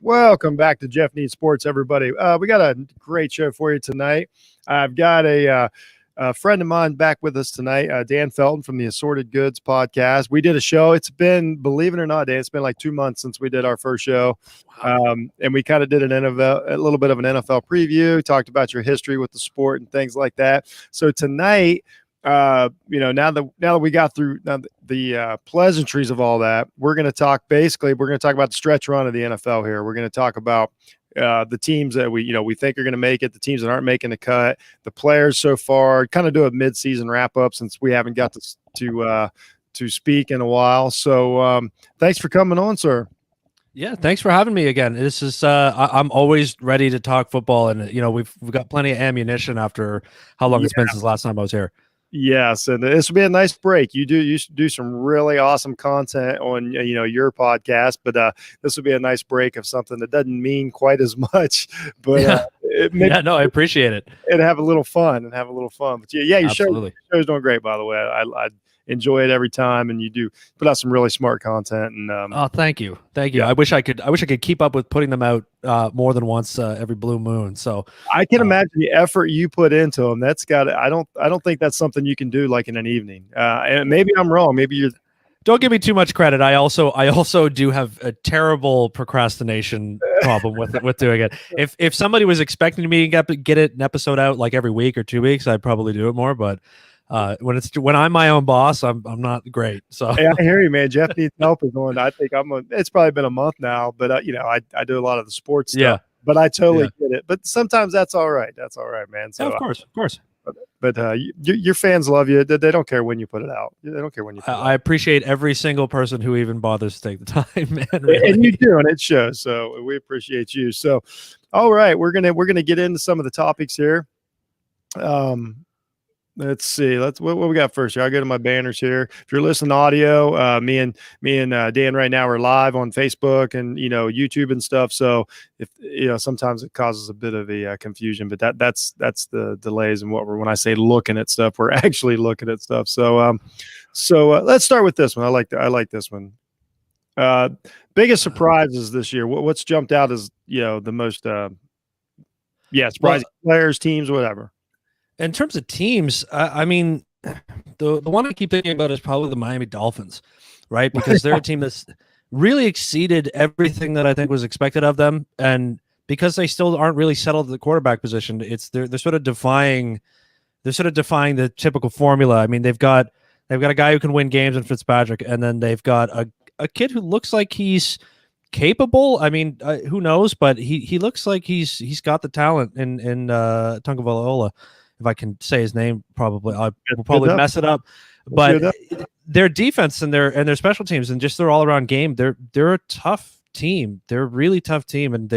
Welcome back to Jeff Needs Sports, everybody. We got a great show for you tonight. I've got a friend of mine back with us tonight, Dan Felton from the Assorted Goods podcast. We did a show. It's been, believe it or not, Dan, it's been like 2 months since we did our first show. And we kind of did a little bit of an NFL preview, talked about your history with the sport and things like that. So tonight, now that we got through the pleasantries of all that, we're going to talk about the stretch run of the NFL here. We're going to talk about the teams that we think are going to make it, the teams that aren't making the cut, the players so far, kind of do a mid-season wrap-up since we haven't got to speak in a while. So thanks for coming on, sir. Yeah, thanks for having me again. This is I'm always ready to talk football, and we've got plenty of ammunition after how long it's been since the last time I was here. Yes, and this will be a nice break. You do some really awesome content on your podcast, but this will be a nice break of something that doesn't mean quite as much. But I appreciate it. And have a little fun. But your show's doing great, by the way. I enjoy it every time, and you do put out some really smart content. And thank you. Yeah. I wish I could keep up with putting them out more than once every blue moon. So I can imagine the effort you put into them. That's got. I don't think that's something you can do like in an evening. And maybe I'm wrong. Maybe you're. Don't give me too much credit. I also do have a terrible procrastination problem with doing it. If somebody was expecting me to get an episode out like every week or 2 weeks, I'd probably do it more. But when I'm my own boss, I'm not great. So hey, I hear you, man. Jeff needs help is on. I think it's probably been a month now, but I do a lot of the sports stuff. Yeah. But I totally get it. But sometimes that's all right. That's all right, man. So of course. But your fans love you. They don't care when you put it out. They don't care when you put it out. I appreciate every single person who even bothers to take the time, man. Really. And you do, and it shows. So we appreciate you. So, all right, we're gonna get into some of the topics here. Let's see. What we got first here. I'll go to my banners here. If you're listening to audio, me and Dan right now are live on Facebook and YouTube and stuff. So if sometimes it causes a bit of a confusion, but that's the delays and when I say looking at stuff, we're actually looking at stuff. So let's start with this one. I like this one. Biggest surprises this year. What's jumped out as the most surprising players, teams, whatever. In terms of teams, I mean, the one I keep thinking about is probably the Miami Dolphins, right? Because they're a team that's really exceeded everything that I think was expected of them, and because they still aren't really settled at the quarterback position, they're sort of defying the typical formula. I mean, they've got a guy who can win games in Fitzpatrick, and then they've got a kid who looks like he's capable. I mean, who knows? But he looks like he's got the talent in Tagovailoa. If I can say his name, probably I will probably mess it up. But their defense and their special teams and just their all around game, they're a tough team. They're a really tough team, and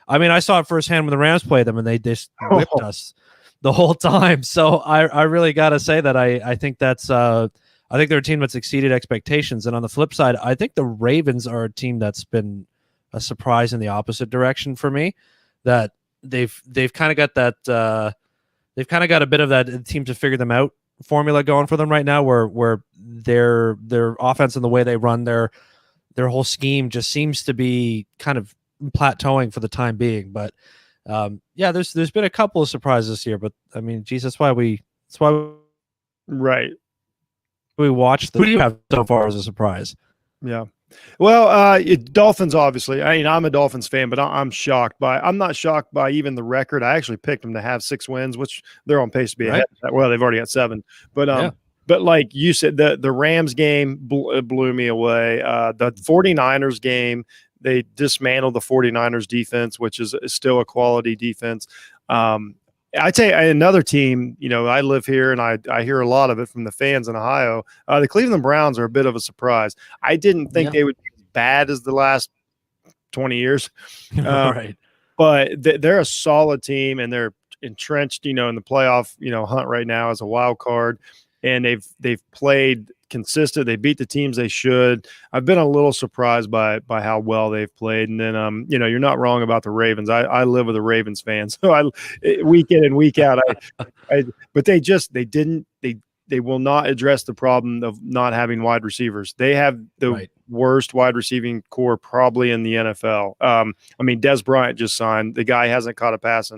I saw it firsthand when the Rams played them, and they just whipped us the whole time. So I really got to say that I think that's I think they're a team that's exceeded expectations. And on the flip side, I think the Ravens are a team that's been a surprise in the opposite direction for me. That they've kind of got that. They've kind of got a bit of that team to figure them out formula going for them right now, where their offense and the way they run their whole scheme just seems to be kind of plateauing for the time being. But there's been a couple of surprises this year. But I mean, geez, that's why we watched. Who do you have so far as a surprise? Yeah. Well, Dolphins, obviously. I mean, I'm a Dolphins fan, but I'm not shocked by even the record. I actually picked them to have 6 wins, which they're on pace to be ahead of that. Well, they've already got 7. But but like you said, the Rams game blew me away. The 49ers game, they dismantled the 49ers defense, which is still a quality defense. I tell you, another team, I live here and I hear a lot of it from the fans in Ohio. The Cleveland Browns are a bit of a surprise. I didn't think they would be as bad as the last 20 years. Right. But they're a solid team, and they're entrenched, in the playoff, hunt right now as a wild card. And they've played consistent. They beat the teams they should. I've been a little surprised by how well they've played. And then, you're not wrong about the Ravens. I live with a Ravens fan, so week in and week out. But they will not address the problem of not having wide receivers. They have worst wide receiving core probably in the NFL. I mean, Des Bryant just signed. The guy hasn't caught a pass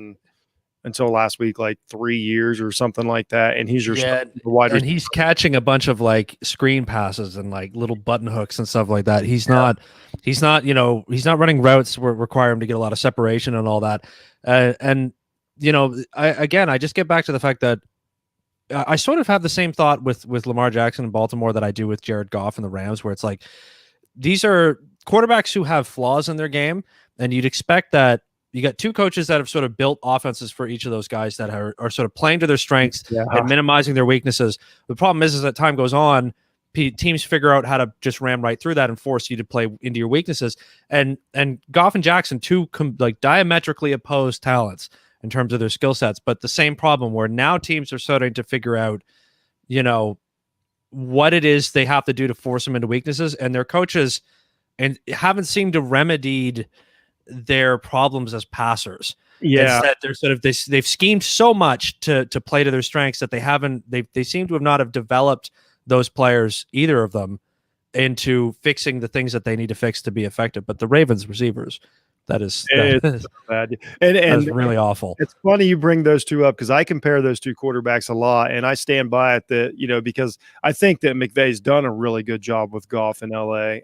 until last week, like 3 years or something like that. And he's your wide and receiver. he's catching a bunch of like screen passes and like little button hooks and stuff like that. He's not, he's not running routes where require him to get a lot of separation and all that. And I just get back to the fact that I sort of have the same thought with Lamar Jackson in Baltimore that I do with Jared Goff and the Rams, where it's like these are quarterbacks who have flaws in their game, and you'd expect that you got two coaches that have sort of built offenses for each of those guys that are sort of playing to their strengths and minimizing their weaknesses. The problem is that time goes on, teams figure out how to just ram right through that and force you to play into your weaknesses. And Goff and Jackson, two like diametrically opposed talents in terms of their skill sets, but the same problem where now teams are starting to figure out, what it is they have to do to force them into weaknesses, and their coaches and haven't seemed to remedied their problems as passers. Instead, they're sort of they've schemed so much to play to their strengths that they seem to have not have developed those players, either of them, into fixing the things that they need to fix to be effective. But the Ravens receivers, that is so bad. And really awful. It's funny you bring those two up because I compare those two quarterbacks a lot, and I stand by it that, because I think that McVay's done a really good job with Goff in LA.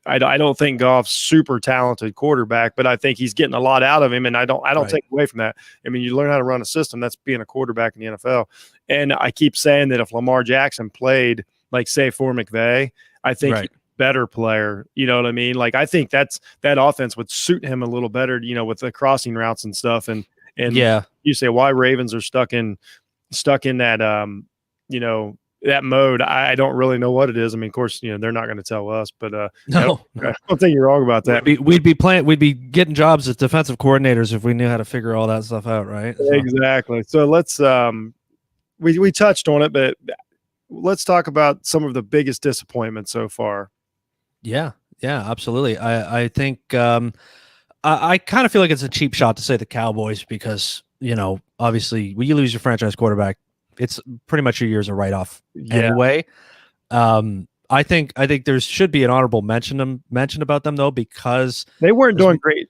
I don't think Goff's super talented quarterback, but I think he's getting a lot out of him, and I don't take away from that. I mean, you learn how to run a system. That's being a quarterback in the NFL. And I keep saying that if Lamar Jackson played like say for McVay, I think he's a better player. You know what I mean? Like I think that offense would suit him a little better, with the crossing routes and stuff. And you say why Ravens are stuck in that that mode. I don't really know what it is. I mean, of course, they're not going to tell us, but I don't think you're wrong about that. We'd be getting jobs as defensive coordinators if we knew how to figure all that stuff out, right? So. Exactly. So let's we touched on it, but let's talk about some of the biggest disappointments so far. Yeah, absolutely. I think I kind of feel like it's a cheap shot to say the Cowboys because obviously when you lose your franchise quarterback, it's pretty much your year's a write-off anyway. I think there should be an honorable mention about them though, because they weren't doing great.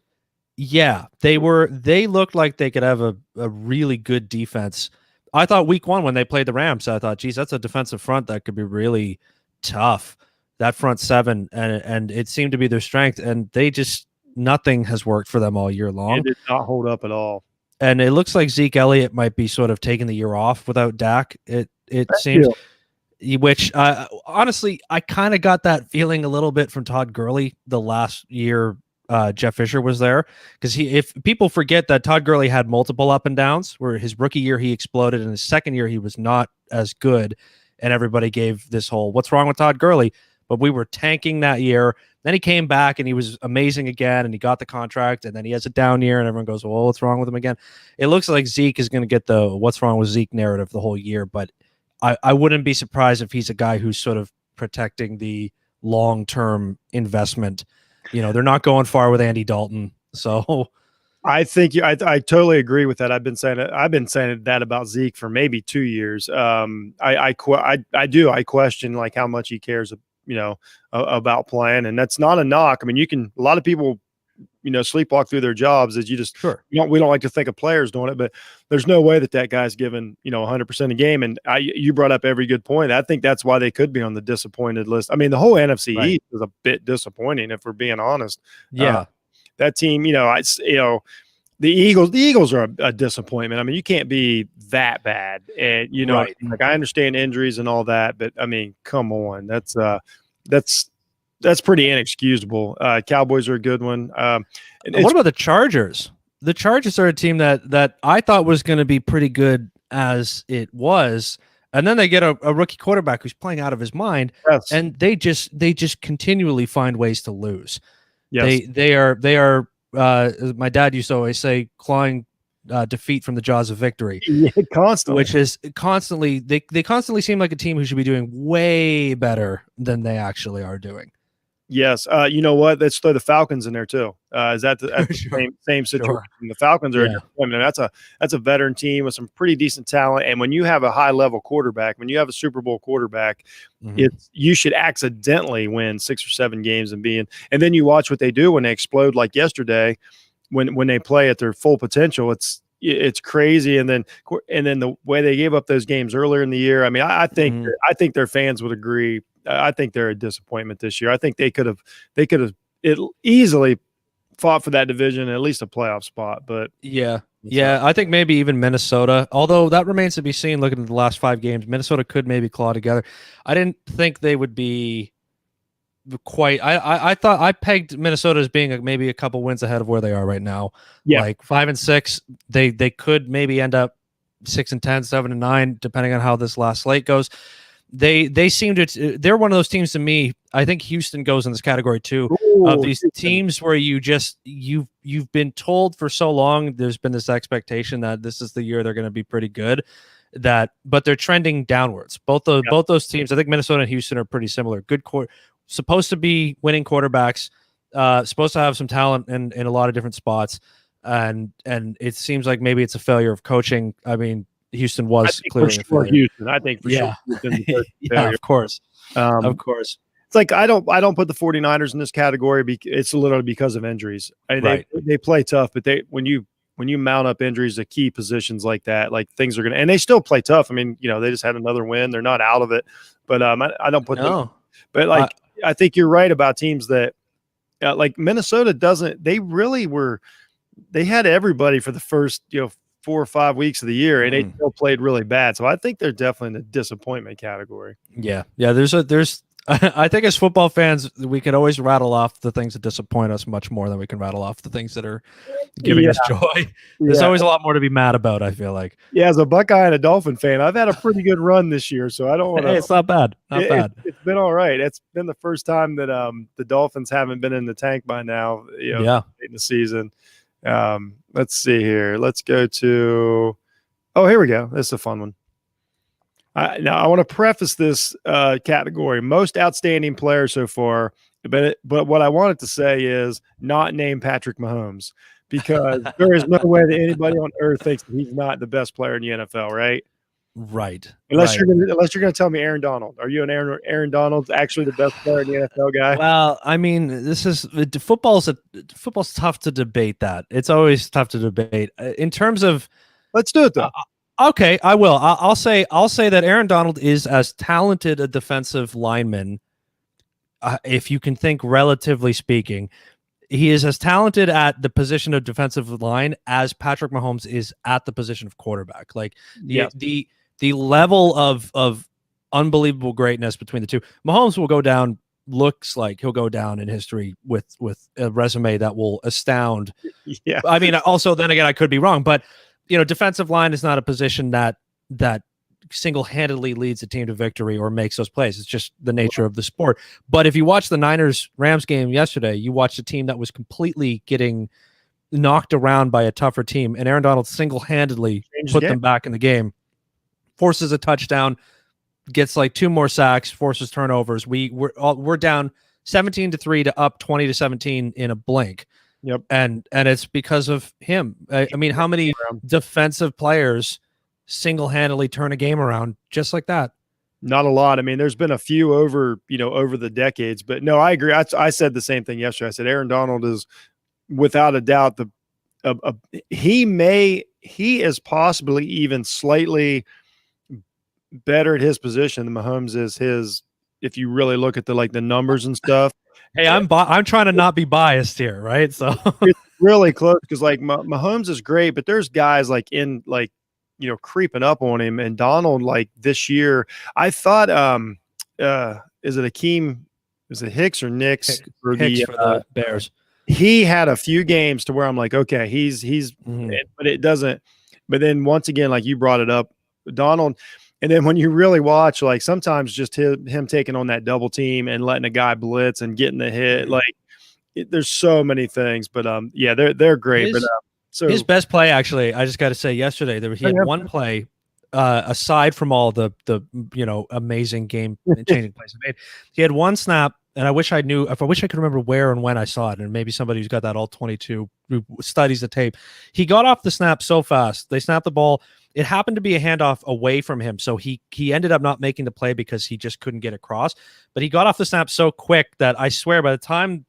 Yeah, they looked like they could have a really good defense. I thought week one when they played the Rams, I thought, geez, that's a defensive front that could be really tough. That front seven, and it seemed to be their strength, and nothing has worked for them all year long. It did not hold up at all. And it looks like Zeke Elliott might be sort of taking the year off without Dak. It seems, which honestly, I kind of got that feeling a little bit from Todd Gurley the last year Jeff Fisher was there, because if people forget that Todd Gurley had multiple up and downs, where his rookie year he exploded, and his second year he was not as good, and everybody gave this whole "what's wrong with Todd Gurley?" But we were tanking that year. Then he came back and he was amazing again, and he got the contract, and then he has a down year, and everyone goes, well, what's wrong with him again? It looks like Zeke is going to get the what's wrong with Zeke narrative the whole year, but I wouldn't be surprised if he's a guy who's sort of protecting the long-term investment. They're not going far with Andy Dalton. So I think I totally agree with that. I've been saying that about Zeke for maybe 2 years. I question like how much he cares, about playing, and that's not a knock. I mean, a lot of people, sleepwalk through their jobs as you just, we don't like to think of players doing it, but there's no way that guy's given, 100% a game. And you brought up every good point. I think that's why they could be on the disappointed list. I mean, the whole NFC East is a bit disappointing if we're being honest. Yeah. That team, the Eagles are a disappointment. I mean, you can't be that bad. And, like I understand injuries and all that, but I mean, come on, that's pretty inexcusable. Cowboys are a good one. What about the Chargers? The Chargers are a team that I thought was going to be pretty good as it was. And then they get a rookie quarterback who's playing out of his mind. Yes. And they just continually find ways to lose. Yes. They are my dad used to always say, clawing defeat from the jaws of victory. Yeah, constantly. Which is constantly, they constantly seem like a team who should be doing way better than they actually are doing. Yes. You know what? Let's throw the Falcons in there too. Is that that's the Sure. same situation? Sure. The Falcons are a Yeah. disappointment. That's a veteran team with some pretty decent talent. And when you have a high level quarterback, when you have a Super Bowl quarterback, Mhm. it's you should accidentally win 6 or 7 games and then you watch what they do when they explode like yesterday, when they play at their full potential. It's crazy. And then the way they gave up those games earlier in the year. I mean, Mhm. I think their fans would agree. I think they're a disappointment this year. I think they could have it easily fought for that division and at least a playoff spot. But Yeah. it's Yeah. I think maybe even Minnesota, although that remains to be seen looking at the last 5 games, Minnesota could maybe claw together. I didn't think they would be quite. I thought I pegged Minnesota as being maybe a couple wins ahead of where they are right now. yeah, Like 5-6, they could maybe end up 6-10, 7-9, depending on how this last slate goes. They seem to they're one of those teams to me. I think Houston goes in this category too, of ooh, these Houston. teams where you've been told for so long, there's been this expectation that this is the year they're going to be pretty good, but they're trending downwards. Both those teams, I think Minnesota and Houston are pretty similar. Good core, supposed to be winning quarterbacks, supposed to have some talent in a lot of different spots, and it seems like maybe it's a failure of coaching. I mean, Houston I was think for clearly a sure failure. Houston. I think for sure Yeah. Houston deserves a Yeah, failure. of course. Of Um, course. it's like I don't put the 49ers in this category. It's literally because of injuries. Right. They play tough, but when you mount up injuries to key positions like that, like things are gonna and they still play tough. I mean, they just had another win. They're not out of it, but I don't put them. No. But I, I think you're right about teams that like Minnesota doesn't. They had everybody for the first 4 or 5 weeks of the year, and they still played really bad. So I think they're definitely in the disappointment category. yeah. There's I think as football fans, we can always rattle off the things that disappoint us much more than we can rattle off the things that are giving Yeah, us joy. There's yeah, always a lot more to be mad about, I feel like. yeah. As a Buckeye and a Dolphin fan, I've had a pretty good run this year, so I don't want Hey, to. it's not bad. Not bad. It's been all right. It's been the first time that the Dolphins haven't been in the tank by now. Yeah. In the season. Let's see here. Let's go to. Oh, here we go. This is a fun one. Now I want to preface this category: most outstanding player so far. But what I wanted to say is not name Patrick Mahomes because there is no way that anybody on earth thinks that he's not the best player in the NFL, right? Right. Unless Right. you're gonna tell me Aaron Donald. Are you an Aaron Donald's actually the best player in the NFL guy? Well, I mean, this is football's tough to debate that. It's always tough to debate. In terms of Let's do it though. okay, I will. I'll say that Aaron Donald is as talented a defensive lineman, if you can think relatively speaking. He is as talented at the position of defensive line as Patrick Mahomes is at the position of quarterback. Like the level of unbelievable greatness between the two. Mahomes will go down. Looks like he'll go down in history with a resume that will astound. Yeah. I mean, also then again, I could be wrong, but defensive line is not a position that single-handedly leads a team to victory or makes those plays. It's just the nature of the sport. But if you watch the Niners-Rams game yesterday, you watched a team that was completely getting knocked around by a tougher team, and Aaron Donald single-handedly put them back in the game, forces a touchdown, gets like 2 more sacks, forces turnovers. We're down 17-3 to up 20-17 in a blink. Yep. And it's because of him. I mean, how many defensive players single-handedly turn a game around just like that? Not a lot. I mean, there's been a few over the decades, but no, I agree. I said the same thing yesterday. I said Aaron Donald is without a doubt he is possibly even slightly better at his position than Mahomes is if you really look at the numbers and stuff. Hey, I'm trying to not be biased here, right? So it's really close because Mahomes is great, but there's guys creeping up on him. And Donald, this year, I thought, is it Akeem? Is it Hicks or Nix for the Bears? He had a few games to where I'm like, okay, he's, but it doesn't. But then once again, like you brought it up, Donald. And then when you really watch, sometimes just him taking on that double team and letting a guy blitz and getting the hit, there's so many things. But yeah, they're great. So his best play, actually, I just got to say, yesterday he had one play, aside from all the amazing game changing plays he made. He had one snap and I wish I could remember where and when I saw it, and maybe somebody who's got that all 22 who studies the tape. He got off the snap so fast. They snapped the ball. It happened to be a handoff away from him, so he ended up not making the play because he just couldn't get across. But he got off the snap so quick that I swear by the time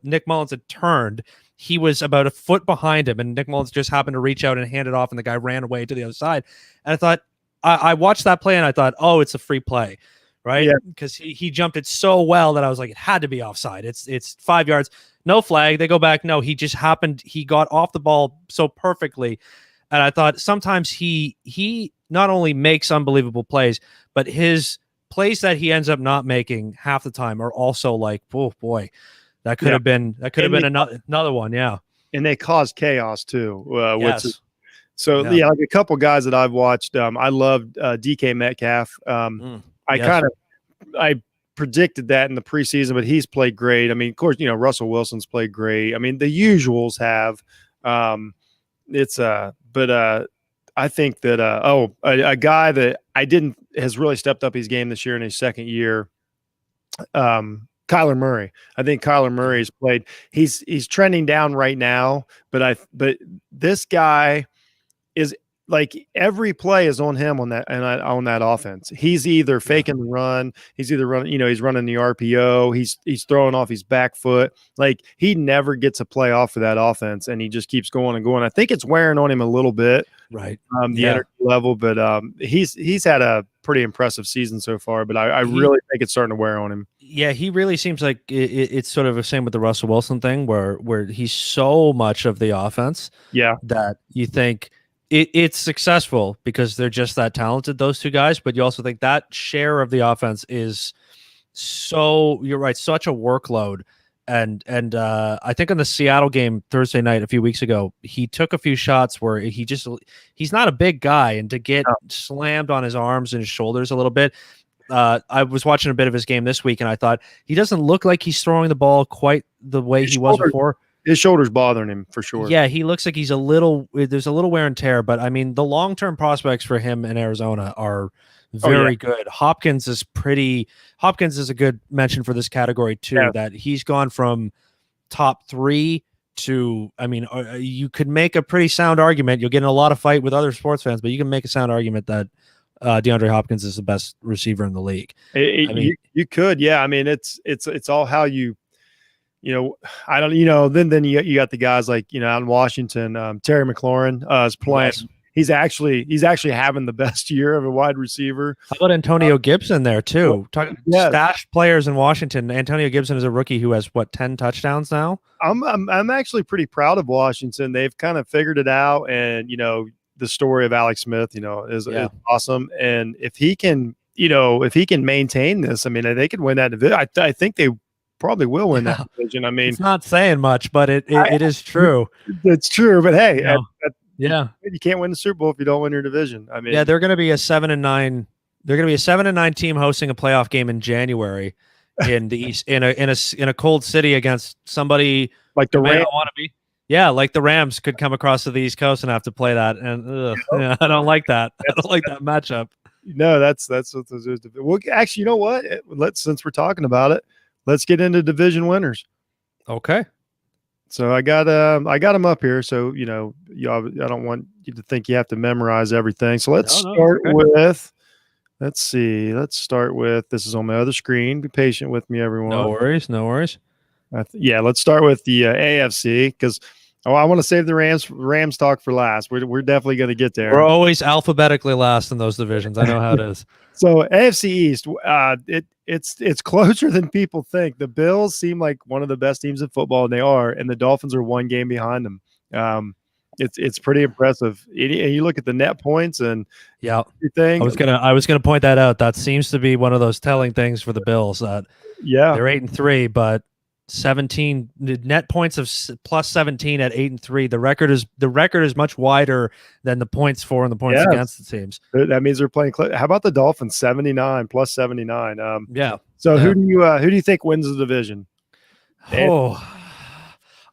Nick Mullins had turned, he was about a foot behind him, and Nick Mullins just happened to reach out and hand it off, and the guy ran away to the other side. And I thought, I watched that play, and I thought, oh, it's a free play. Right, because he jumped it so well that I was like, it had to be offside. It's 5 yards, no flag. They go back. No, he just happened. He got off the ball so perfectly, and I thought sometimes he not only makes unbelievable plays, but his plays that he ends up not making half the time are also like, oh boy, that could have been another one. Yeah, and they cause chaos too. Yes. Like a couple guys that I've watched. I loved DK Metcalf. I predicted that in the preseason, but he's played great. I mean, of course, Russell Wilson's played great. I mean, the usuals have. I think that a guy that has really stepped up his game this year in his second year. Kyler Murray. I think Kyler Murray's played. He's trending down right now, but this guy is. Like every play is on him on that offense. He's either faking the run, he's either running, he's running the RPO, he's throwing off his back foot. Like he never gets a play off of that offense, and he just keeps going and going. I think it's wearing on him a little bit, right? The energy level, but he's had a pretty impressive season so far. But I really think it's starting to wear on him. Yeah, he really seems like it's sort of the same with the Russell Wilson thing, where he's so much of the offense, that you think. It's successful because they're just that talented, those two guys, but you also think that share of the offense is you're right, such a workload. And I think in the Seattle game Thursday night a few weeks ago, he took a few shots where he's not a big guy, and to get slammed on his arms and his shoulders a little bit. I was watching a bit of his game this week, and I thought he doesn't look like he's throwing the ball quite the way he was before. His shoulder's bothering him for sure. Yeah, he looks like there's a little wear and tear, but I mean, the long-term prospects for him in Arizona are very good. Hopkins is a good mention for this category too, that he's gone from top 3 to, I mean, you could make a pretty sound argument. You'll get in a lot of fight with other sports fans, but you can make a sound argument that DeAndre Hopkins is the best receiver in the league. You could. Yeah. I mean, it's all how you, I don't, then you got the guys like, out in Washington, Terry McLaurin is playing. Yes. He's actually having the best year of a wide receiver. How about Antonio Gibson there too? Stashed players in Washington. Antonio Gibson is a rookie who has 10 touchdowns now. I'm actually pretty proud of Washington. They've kind of figured it out, and the story of Alex Smith, is awesome. And if he can maintain this, I mean, they could win that division. I think they probably will win that division. I mean, it's not saying much, but it is true. It's true, but hey, you can't win the Super Bowl if you don't win your division. I mean, they're going to be a 7-9. They're going to be a 7-9 team hosting a playoff game in January in the East, in a cold city against somebody like the Rams. Want to be. Yeah, like the Rams could come across to the East Coast and have to play that, and I don't like that. I don't like that matchup. No, that's what those is. Well, actually, you know what? Since we're talking about it, let's get into division winners. Okay. So I got them up here. So I don't want you to think you have to memorize everything. So let's start with. Let's see. Let's start with. This is on my other screen. Be patient with me, everyone. No worries. Let's start with the AFC because I want to save the Rams talk for last. We're definitely going to get there. We're always alphabetically last in those divisions. I know how it is. So AFC East, it's closer than people think. The Bills seem like one of the best teams in football, and they are. And the Dolphins are one game behind them. It's pretty impressive. And you look at the net points and everything. I was gonna point that out. That seems to be one of those telling things for the Bills. That they're 8-3, but 17 net points of plus 17 at 8-3. The record is much wider than the points for and the points against the teams. That means they're playing. How about the Dolphins? 79 plus 79. Yeah. So who do you think wins the division?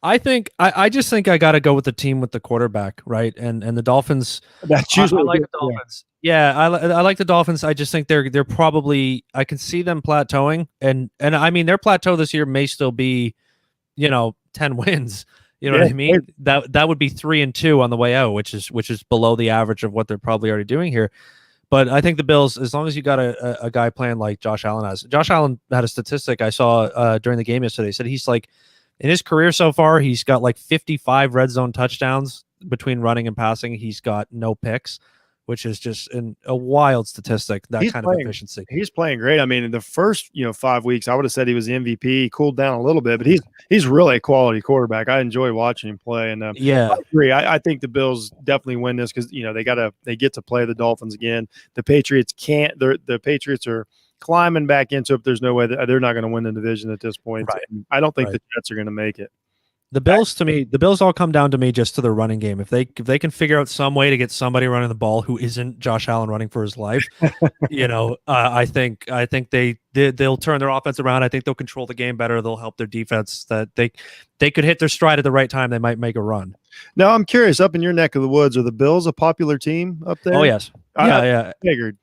I just think I got to go with the team with the quarterback, right? And the Dolphins. That's I usually like the Dolphins. Yeah, I like the Dolphins. I just think they're probably. I can see them plateauing, and I mean their plateau this year may still be, 10 wins. You know yeah. what I mean? That would be 3-2 on the way out, which is below the average of what they're probably already doing here. But I think the Bills, as long as you got a guy playing like Josh Allen has. Josh Allen had a statistic I saw during the game yesterday. He said he's like in his career so far, he's got like 55 red zone touchdowns between running and passing. He's got no picks, which is just a wild statistic. That kind of efficiency. He's playing great. I mean, in the first 5 weeks, I would have said he was the MVP. He cooled down a little bit, but he's really a quality quarterback. I enjoy watching him play, and yeah, I agree. I think the Bills definitely win this because they get to play the Dolphins again. The Patriots can't. The Patriots are climbing back into it. There's no way that they're not going to win the division at this point. Right. I don't think the Jets are going to make it. The Bills, to me, the Bills all come down to me just to the running game. If they can figure out some way to get somebody running the ball who isn't Josh Allen running for his life, I think they'll turn their offense around. I think they'll control the game better. They'll help their defense. That they could hit their stride at the right time. They might make a run. Now I'm curious. Up in your neck of the woods, are the Bills a popular team up there? Oh yes, I figured.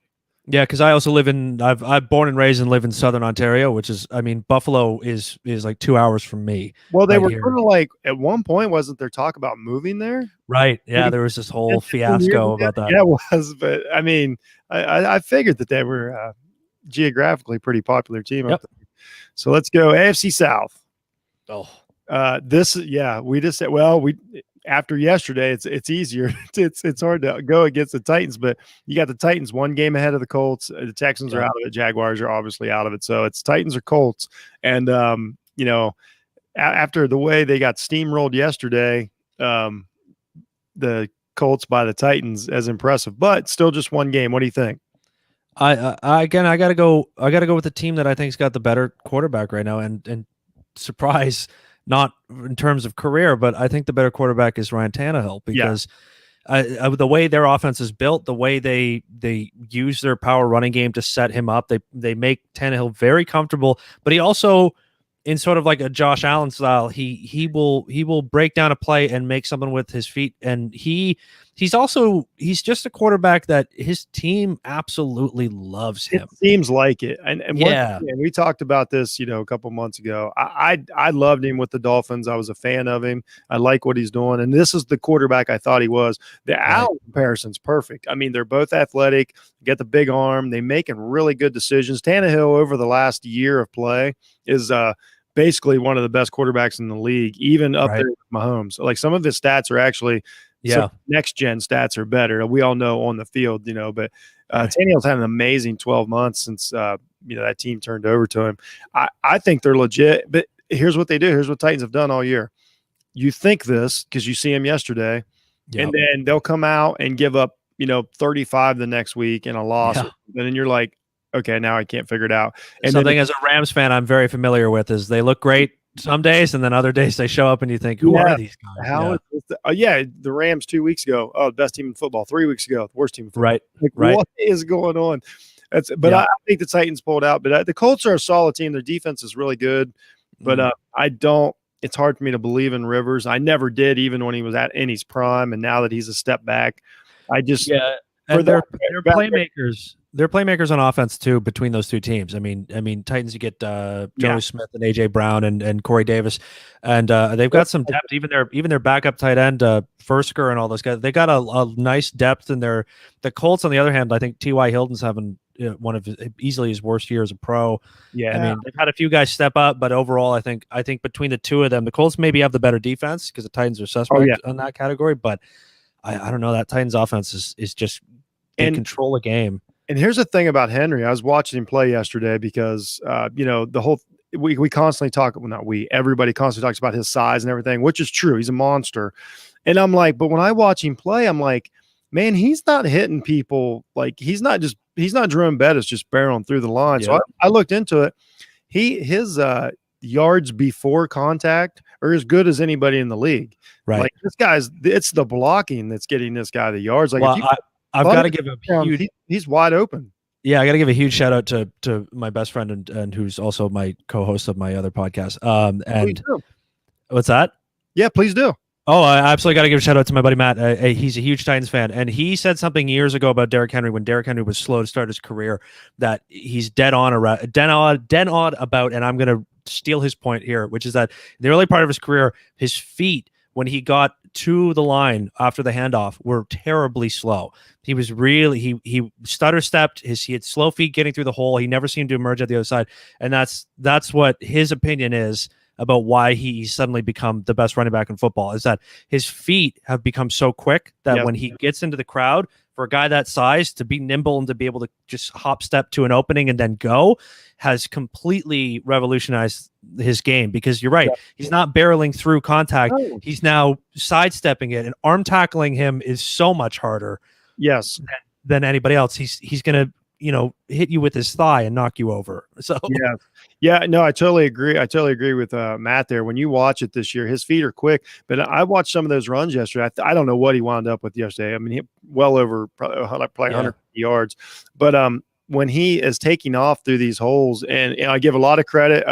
Yeah, because I also live in I've born and raised and live in Southern Ontario, which is Buffalo is like 2 hours from me. Well, they were kind of like at one point, wasn't there talk about moving there? Right. Yeah, there was this whole fiasco about that. Yeah, it was. But I mean, I figured that they were geographically pretty popular team up there. So let's go AFC South. Oh, we just said, well, after yesterday, it's easier. It's hard to go against the Titans, but you got the Titans one game ahead of the Colts. The Texans are out of it. Jaguars are obviously out of it. So it's Titans or Colts. And after the way they got steamrolled yesterday, the Colts by the Titans as impressive, but still just one game. What do you think? I gotta go with the team that I think's got the better quarterback right now, and surprise. Not in terms of career, but I think the better quarterback is Ryan Tannehill because the way their offense is built, the way they use their power running game to set him up, they make Tannehill very comfortable. But he also, in sort of like a Josh Allen style, he will break down a play and make something with his feet, and he's just a quarterback that his team absolutely loves him. It seems like it. And we talked about this, a couple months ago. I loved him with the Dolphins. I was a fan of him. I like what he's doing. And this is the quarterback I thought he was. The Allen comparison's perfect. I mean, they're both athletic, get the big arm. They making really good decisions. Tannehill over the last year of play is basically one of the best quarterbacks in the league, even up there with Mahomes. Like some of his stats are actually next gen stats are better. We all know on the field, but Tannehill's had an amazing 12 months since that team turned over to him. I think they're legit, but here's what they do. Here's what Titans have done all year. You think this because you see him yesterday, and then they'll come out and give up 35 the next week in a loss, and then you're like, okay, now I can't figure it out. And something as a Rams fan I'm very familiar with is they look great some days, and then other days they show up and you think, who are these guys? The Rams 2 weeks ago, the best team in football. 3 weeks ago, the worst team in football. Right. What is going on? I think the Titans pulled out, but the Colts are a solid team. Their defense is really good, but it's hard for me to believe in Rivers. I never did, even when he was in his prime, and now that he's a step back, and they're playmakers. They're playmakers on offense too between those two teams. I mean, Titans, you get Joe Smith and AJ Brown and Corey Davis, and they've got some depth. Even their backup tight end Fursker and all those guys. They got a nice depth in there. The Colts, on the other hand, I think T.Y. Hilton's having one of easily his worst years as a pro. Yeah, I mean, they've had a few guys step up, but overall, I think between the two of them, the Colts maybe have the better defense because the Titans are suspect in that category. But I don't know, that Titans offense is just control a game. And here's the thing about Henry. I was watching him play yesterday because, the whole we constantly talk. Well, not we. Everybody constantly talks about his size and everything, which is true. He's a monster. And I'm like, but when I watch him play, I'm like, man, he's not hitting people. Like he's not Jerome Bettis just barreling through the line. Yeah. So I looked into it. His yards before contact are as good as anybody in the league. Right. Like this guy's. It's the blocking that's getting this guy the yards. Like I've got to give a huge. He's wide open. Yeah, I got to give a huge shout out to my best friend and who's also my co-host of my other podcast. And what's that? Yeah, please do. Oh, I absolutely got to give a shout out to my buddy Matt. He's a huge Titans fan, and he said something years ago about Derrick Henry when Derrick Henry was slow to start his career that he's dead on about, and I'm going to steal his point here, which is that in the early part of his career, his feet when he got to the line after the handoff were terribly slow. He was really he stutter stepped. He had slow feet getting through the hole. He never seemed to emerge at the other side, and that's what his opinion is about why he suddenly become the best running back in football, is that his feet have become so quick that when he gets into the crowd, for a guy that size to be nimble and to be able to just hop step to an opening and then go has completely revolutionized his game, because you're right. Yeah. He's not barreling through contact. No. He's now sidestepping it, and arm tackling him is so much harder. Yes. Than anybody else. He's going to, hit you with his thigh and knock you over. So yeah, no, I totally agree. I totally agree with Matt there. When you watch it this year, his feet are quick. But I watched some of those runs yesterday. I don't know what he wound up with yesterday. I mean, he well over probably 100 yards. But when he is taking off through these holes, and I give a lot of credit,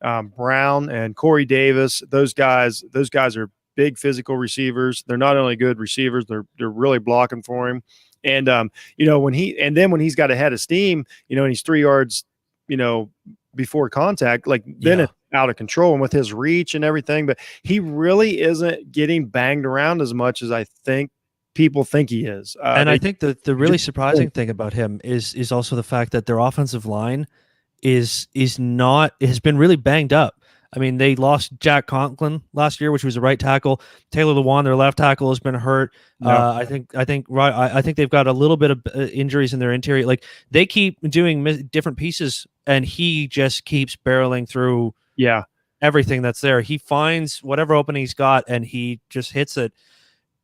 Brown and Corey Davis. Those guys are big physical receivers. They're not only good receivers, they're really blocking for him. And when he's got a head of steam, and he's 3 yards, before contact, then it's out of control, and with his reach and everything. But he really isn't getting banged around as much as I think people think he is. And I think that the really surprising thing about him is also the fact that their offensive line has been really banged up. I mean, they lost Jack Conklin last year, which was a right tackle. Taylor Lewan, their left tackle, has been hurt. No. I think they've got a little bit of injuries in their interior. Like, they keep doing different pieces, and he just keeps barreling through everything that's there. He finds whatever opening he's got, and he just hits it.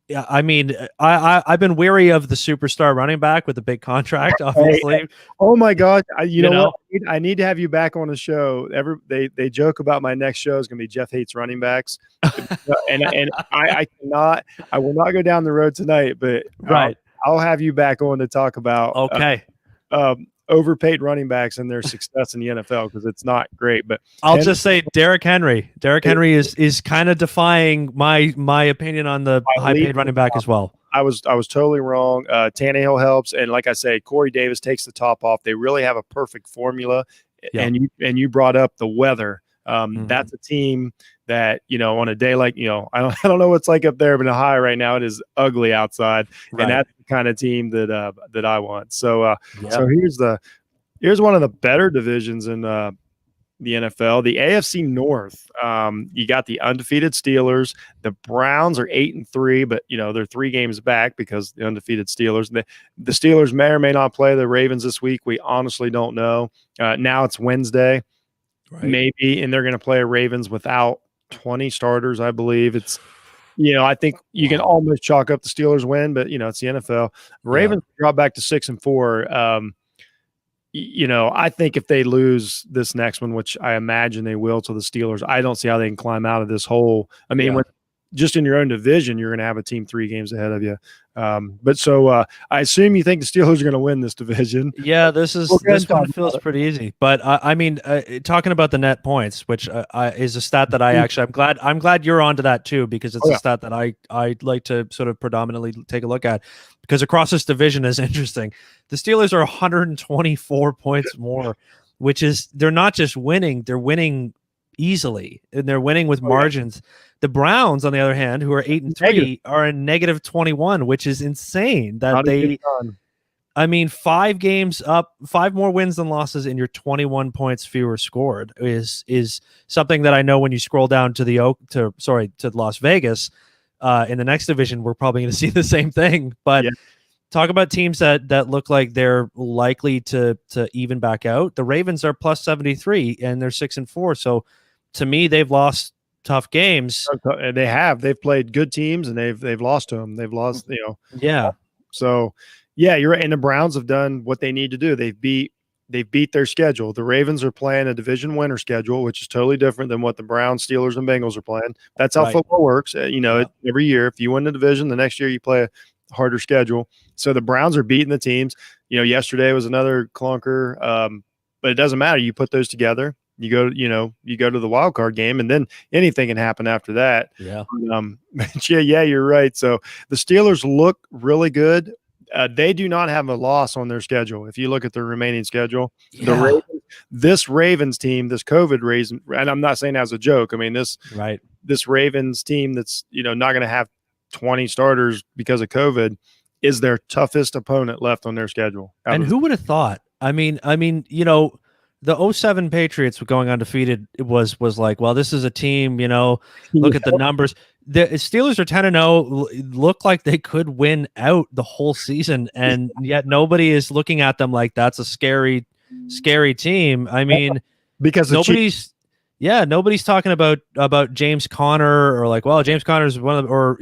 Yeah, I mean, I've been weary of the superstar running back with the big contract, obviously. Oh my God! You know what? I need to have you back on the show. They joke about my next show is going to be Jeff hates running backs, and I will not go down the road tonight, but I'll have you back on to talk about overpaid running backs and their success in the NFL, because it's not great. But I'll just say Derrick Henry. Derrick Henry is kind of defying my opinion on the high-paid running back as well. I was totally wrong. Tannehill helps, and like I say, Corey Davis takes the top off. They really have a perfect formula. Yeah. And you brought up the weather. That's a team that, on a day like, I don't know what's like up there, but in Ohio right now, it is ugly outside. Right. And that's the kind of team that I want. So, so here's one of the better divisions in the NFL, the AFC North. You got the undefeated Steelers. The Browns are 8-3, but they're 3 games back because the undefeated Steelers. The Steelers may or may not play the Ravens this week. We honestly don't know. Now it's Wednesday. Right. Maybe, and they're going to play a Ravens without 20 starters, I believe. It's, I think you can almost chalk up the Steelers win, but it's the NFL. Ravens drop back to 6-4. I think if they lose this next one, which I imagine they will, to the Steelers, I don't see how they can climb out of this hole. I mean, when just in your own division, you're going to have a team 3 games ahead of you. But I assume you think the Steelers are going to win this division. Yeah, this one feels pretty easy. But I mean, talking about the net points, which is a stat that I'm glad you're onto that too, because it's a stat that I like to sort of predominantly take a look at, because across this division is interesting. The Steelers are 124 points more, which is, they're not just winning, they're winning easily, and they're winning with margins. The Browns, on the other hand, who are 8-3, are a negative 21, which is insane. That 5 games up, 5 more wins than losses, and you're 21 points fewer scored is something that I know when you scroll down to Las Vegas in the next division, we're probably going to see the same thing. But talk about teams that look like they're likely to even back out. The Ravens are plus 73, and they're 6-4. So to me, they've lost tough games. They've played good teams, and they've lost to them. They've lost, So you're right. And the Browns have done what they need to do. They've beat their schedule. The Ravens are playing a division winner schedule, which is totally different than what the Browns, Steelers, and Bengals are playing. That's how football works. Every year, if you win the division, the next year you play a harder schedule. So the Browns are beating the teams. Yesterday was another clunker, but it doesn't matter. You put those together, you go to the wild card game, and then anything can happen after that. Yeah. Yeah, you're right. So the Steelers look really good. They do not have a loss on their schedule. If you look at their remaining schedule, Yeah. this Ravens team, this COVID Ravens, and I'm not saying that as a joke. I mean, this Ravens team that's not going to have 20 starters because of COVID is their toughest opponent left on their schedule. And who would have thought? I mean, the 07 Patriots going undefeated was like, well, this is a team, look at the numbers. The Steelers are 10-0, look like they could win out the whole season, and yet nobody is looking at them like that's a scary team. I mean, because nobody's talking about James Conner, or like, well, James Conner is one of them, or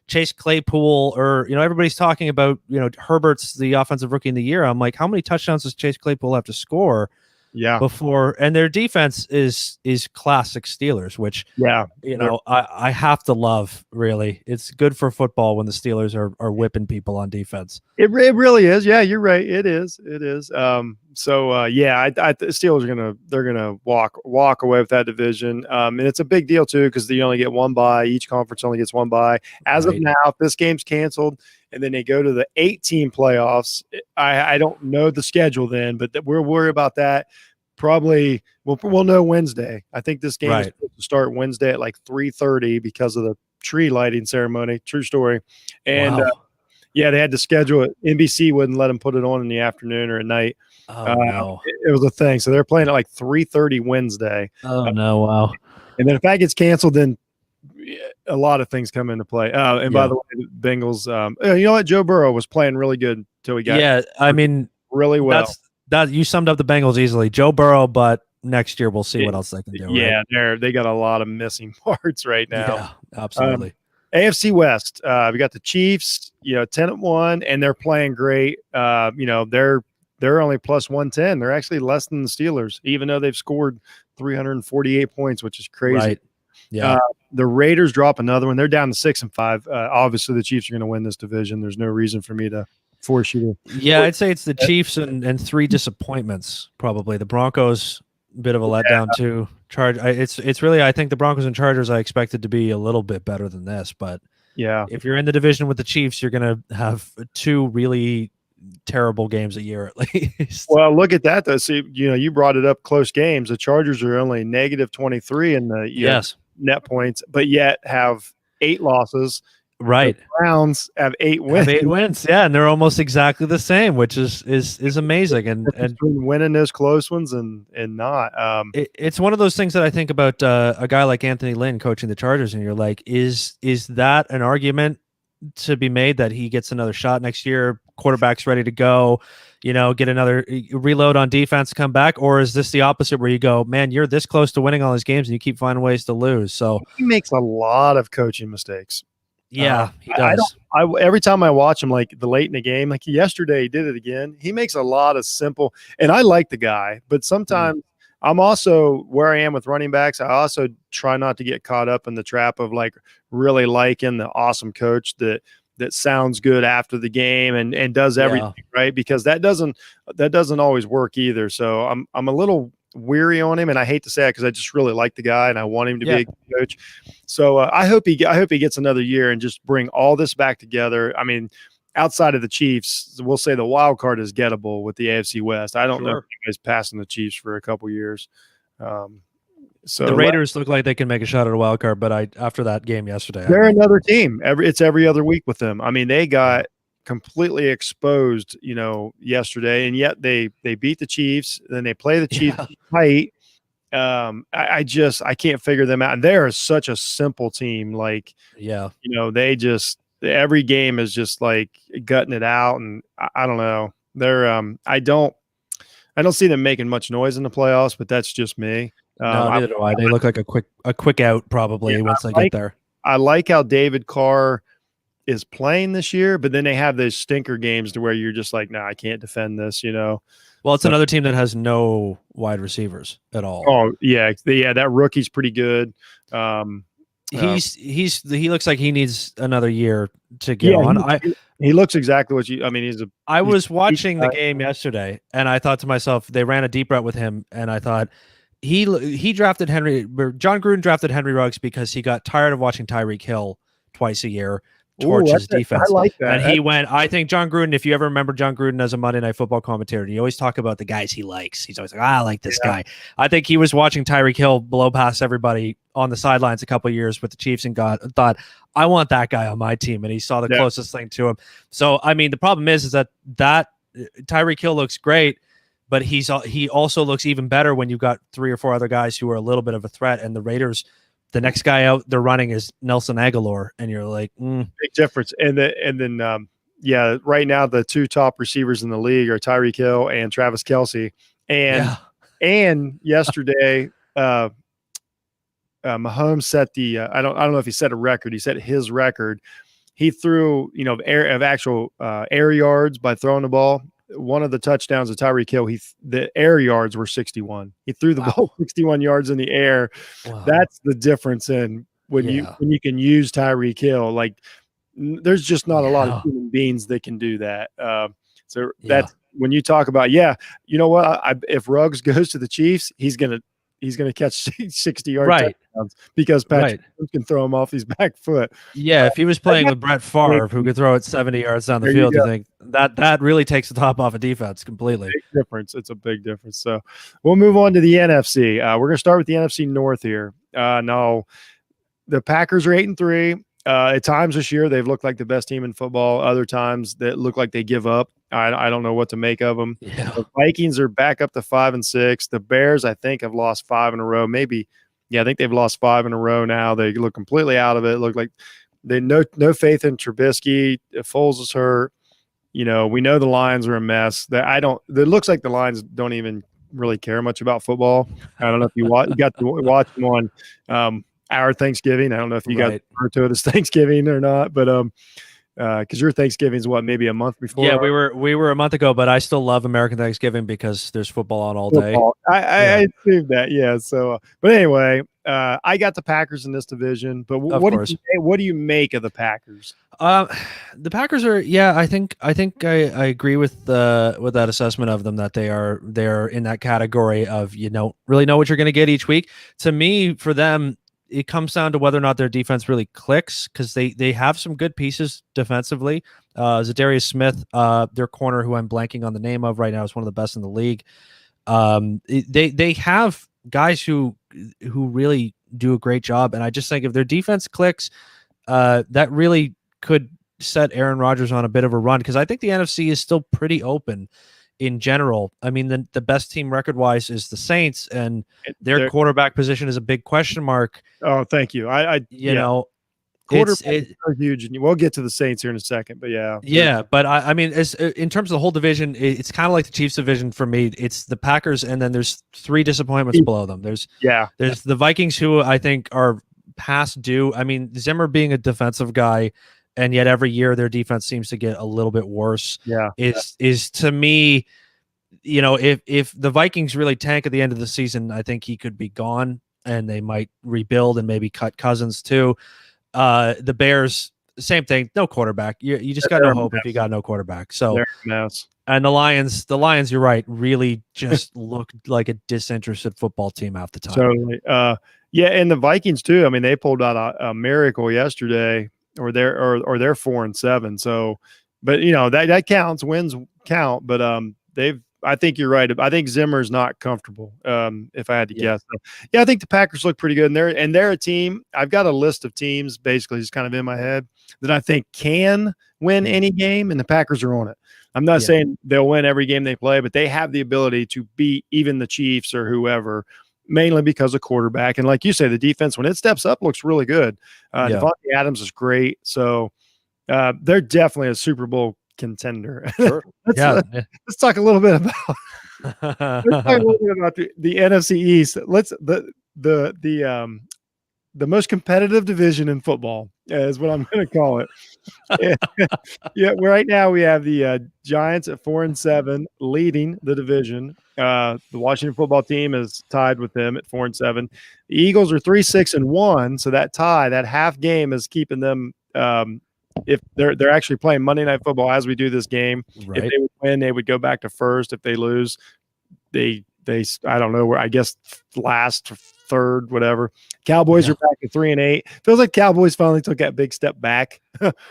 Chase Claypool, or everybody's talking about Herbert's the offensive rookie in the year. I'm like, how many touchdowns does Chase Claypool have to score? Before, and their defense is classic Steelers, which I have to love. Really, it's good for football when the Steelers are whipping people on defense. It really is. Yeah, you're right. It is. The Steelers they're gonna walk away with that division, and it's a big deal too because you only get one bye. Each conference only gets one bye. As of now, if this game's canceled and then they go to the 8-team playoffs, I don't know the schedule then, but we'll worry about that. Probably we'll know Wednesday. I think this game is supposed to start Wednesday at like 3:30 because of the tree lighting ceremony. True story. And they had to schedule it. NBC wouldn't let them put it on in the afternoon or at night. No. It was a thing. So they're playing at like 3:30 Wednesday. No. Wow. And then if that gets canceled, then a lot of things come into play. And by the way, the Bengals, you know what? Joe Burrow was playing really good until he got really well. That you summed up the Bengals easily. Joe Burrow, but next year we'll see what else they can do. Yeah, they got a lot of missing parts right now. Yeah, absolutely. AFC West, we got the Chiefs, 10-1, and they're playing great. They're only plus 110. They're actually less than the Steelers, even though they've scored 348 points, which is crazy. Right. Yeah. The Raiders drop another one. They're down to 6-5. Obviously, the Chiefs are going to win this division. There's no reason for me to force you to. Yeah, I'd say it's the Chiefs and three disappointments, probably. The Broncos, a bit of a letdown too. It's really, I think the Broncos and Chargers I expected to be a little bit better than this, but if you're in the division with the Chiefs, you're going to have two really terrible games a year at least. Well, look at that though. See, you brought it up, close games. The Chargers are only negative 23 in the net points, but yet have 8 losses. Right. The Browns have 8 wins. Yeah, and they're almost exactly the same, which is amazing. And winning those close ones and not. It's one of those things that I think about a guy like Anthony Lynn coaching the Chargers, and you're like, is that an argument to be made that he gets another shot next year? Quarterback's ready to go, get another reload on defense, come back, or is this the opposite where you go, man, you're this close to winning all these games and you keep finding ways to lose? So he makes a lot of coaching mistakes. Yeah, he does. Every time I watch him, like the late in the game, like yesterday, he did it again. He makes a lot of simple, and I like the guy, but sometimes I'm also where I am with running backs. I also try not to get caught up in the trap of like really liking the awesome coach that sounds good after the game and does everything right, because that doesn't always work either. So I'm a little weary on him, and I hate to say it because I just really like the guy and I want him to be a good coach. So I hope he gets another year and just bring all this back together. I mean, outside of the Chiefs, we'll say the wild card is gettable with the AFC West. I don't know if you guys passing the Chiefs for a couple years. So the Raiders look like they can make a shot at a wild card, but after that game yesterday, they're another team. It's every other week with them. I mean, they got completely exposed, yesterday, and yet they beat the Chiefs. Then they play the Chiefs tight. I can't figure them out. And they're such a simple team. Like, they just every game is just like gutting it out, and I don't know. They're I don't see them making much noise in the playoffs, but that's just me. No, neither do I. They look like a quick out probably once they get there. I like how David Carr is playing this year, but then they have those stinker games to where you're just like, I can't defend this, Well, it's another team that has no wide receivers at all. Oh yeah, that rookie's pretty good. He looks like he needs another year to get on. He looks exactly what I was watching the game yesterday, and I thought to myself, they ran a deep route with him, and I thought, he drafted John Gruden drafted Henry Ruggs because he got tired of watching Tyreek Hill twice a year torch his defense. I like that. And he went, I think John Gruden, if you ever remember John Gruden as a Monday Night Football commentator, he always talk about the guys he likes. He's always like, I like this guy. I think he was watching Tyreek Hill blow past everybody on the sidelines a couple of years with the Chiefs and thought, I want that guy on my team. And he saw the closest thing to him. So, I mean, the problem is that Tyreek Hill looks great, but he also looks even better when you've got 3 or 4 other guys who are a little bit of a threat. And the Raiders, the next guy out they're running is Nelson Aguilar, and you're like, big difference. And then right now the 2 top receivers in the league are Tyreek Hill and Travis Kelce. And yesterday, Mahomes set the I don't know if he set a record. He set his record. He threw actual air yards by throwing the ball. One of the touchdowns of Tyreek Hill, the air yards were 61. He threw the ball 61 yards in the air. Wow. That's the difference in when you can use Tyreek Hill. Like, there's just not a lot of human beings that can do that. So that's when you talk about, you know what? If Ruggs goes to the Chiefs, he's gonna catch 60-yard touchdowns because Patrick can throw him off his back foot. Yeah, if he was playing with Brett Favre, who could throw it 70 yards down the field, you think that really takes the top off of defense completely. Big difference. It's a big difference. So we'll move on to the NFC. We're going to start with the NFC North here. No, the Packers are 8-3. At times this year, they've looked like the best team in football. Other times that look like they give up. I don't know what to make of them. Yeah. The Vikings are back up to 5-6. The Bears, I think, have lost 5 in a row. Maybe, I think they've lost 5 in a row now. They look completely out of it. Look like they no faith in Trubisky. Foles is hurt. We know the Lions are a mess. It looks like the Lions don't even really care much about football. I don't know if you got to watch them on our Thanksgiving. I don't know if you got refer to it as Thanksgiving or not, but because your Thanksgiving is maybe a month before. Yeah, we were a month ago, but I still love American Thanksgiving because there's football on all day. I assumed that, yeah. So, but anyway, I got the Packers in this division. But what do you make of the Packers? The Packers are, I think I agree with that assessment of them, that they're in that category of really know what you're going to get each week. To me, for them, it comes down to whether or not their defense really clicks, because they have some good pieces defensively. Zadarius Smith, their corner, who I'm blanking on the name of right now, is one of the best in the league. They have guys who really do a great job, and I just think if their defense clicks, that really could set Aaron Rodgers on a bit of a run, because I think the NFC is still pretty open in general. I mean, the best team record-wise is the Saints, and their quarterback position is a big question mark. Oh, thank you. Quarterbacks are huge, and we'll get to the Saints here in a second. But but I mean, in terms of the whole division, it's kind of like the Chiefs division for me. It's the Packers, and then there's 3 disappointments below them. There's the Vikings, who I think are past due. I mean, Zimmer being a defensive guy, and yet every year their defense seems to get a little bit worse. Is to me, if the Vikings really tank at the end of the season, I think he could be gone, and they might rebuild and maybe cut Cousins too. The Bears, same thing, no quarterback. You just got no hope if you got no quarterback. So, and the Lions, you're right, really just looked like a disinterested football team half the time. Totally. And the Vikings too. I mean, they pulled out a miracle yesterday. Or they're 4-7. So, but that counts. Wins count. But I think you're right. I think Zimmer's not comfortable. If I had to guess, so, I think the Packers look pretty good, and they're a team. I've got a list of teams basically just kind of in my head that I think can win any game, and the Packers are on it. I'm not saying they'll win every game they play, but they have the ability to beat even the Chiefs or whoever, mainly because of quarterback. And like you say, the defense, when it steps up, looks really good. Devontae Adams is great. So they're definitely a Super Bowl contender. Sure. Let's talk a little bit about the NFC East. The most competitive division in football is what I'm going to call it. Right now we have the Giants at 4-7 leading the division. The Washington football team is tied with them at 4-7. The Eagles are 3-6-1, so that tie, that half game, is keeping them. If they're actually playing Monday Night Football as we do this game, if they would win, they would go back to first. If they lose, they I don't know where, I guess last, third, whatever. Cowboys Yeah. are back at 3-8. Feels like Cowboys finally took that big step back.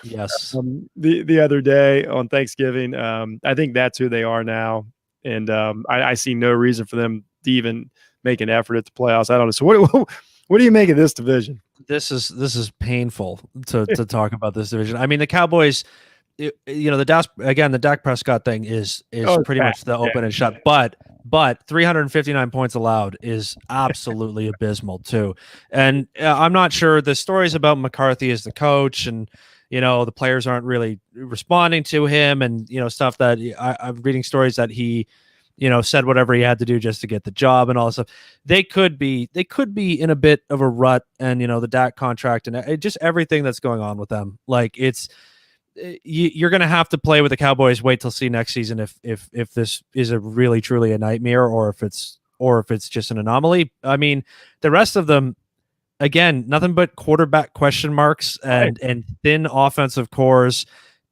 Yes. The other day on Thanksgiving. I think that's who they are now. And I see no reason for them to even make an effort at the playoffs. I don't know. So what do you make of this division? This is painful to talk about this division. I mean, the Cowboys, the Dak Prescott thing is pretty much the open and shut. But 359 points allowed is absolutely abysmal too. And I'm not sure the stories about McCarthy as the coach, and the players aren't really responding to him, and stuff that I'm reading stories that he said whatever he had to do just to get the job and all this stuff. They could be in a bit of a rut, and the Dak contract and just everything that's going on with them. Like you're going to have to play with the Cowboys. Wait till see next season if this is a really truly a nightmare, or if it's just an anomaly. I mean, the rest of them, again, nothing but quarterback question marks and thin offensive cores.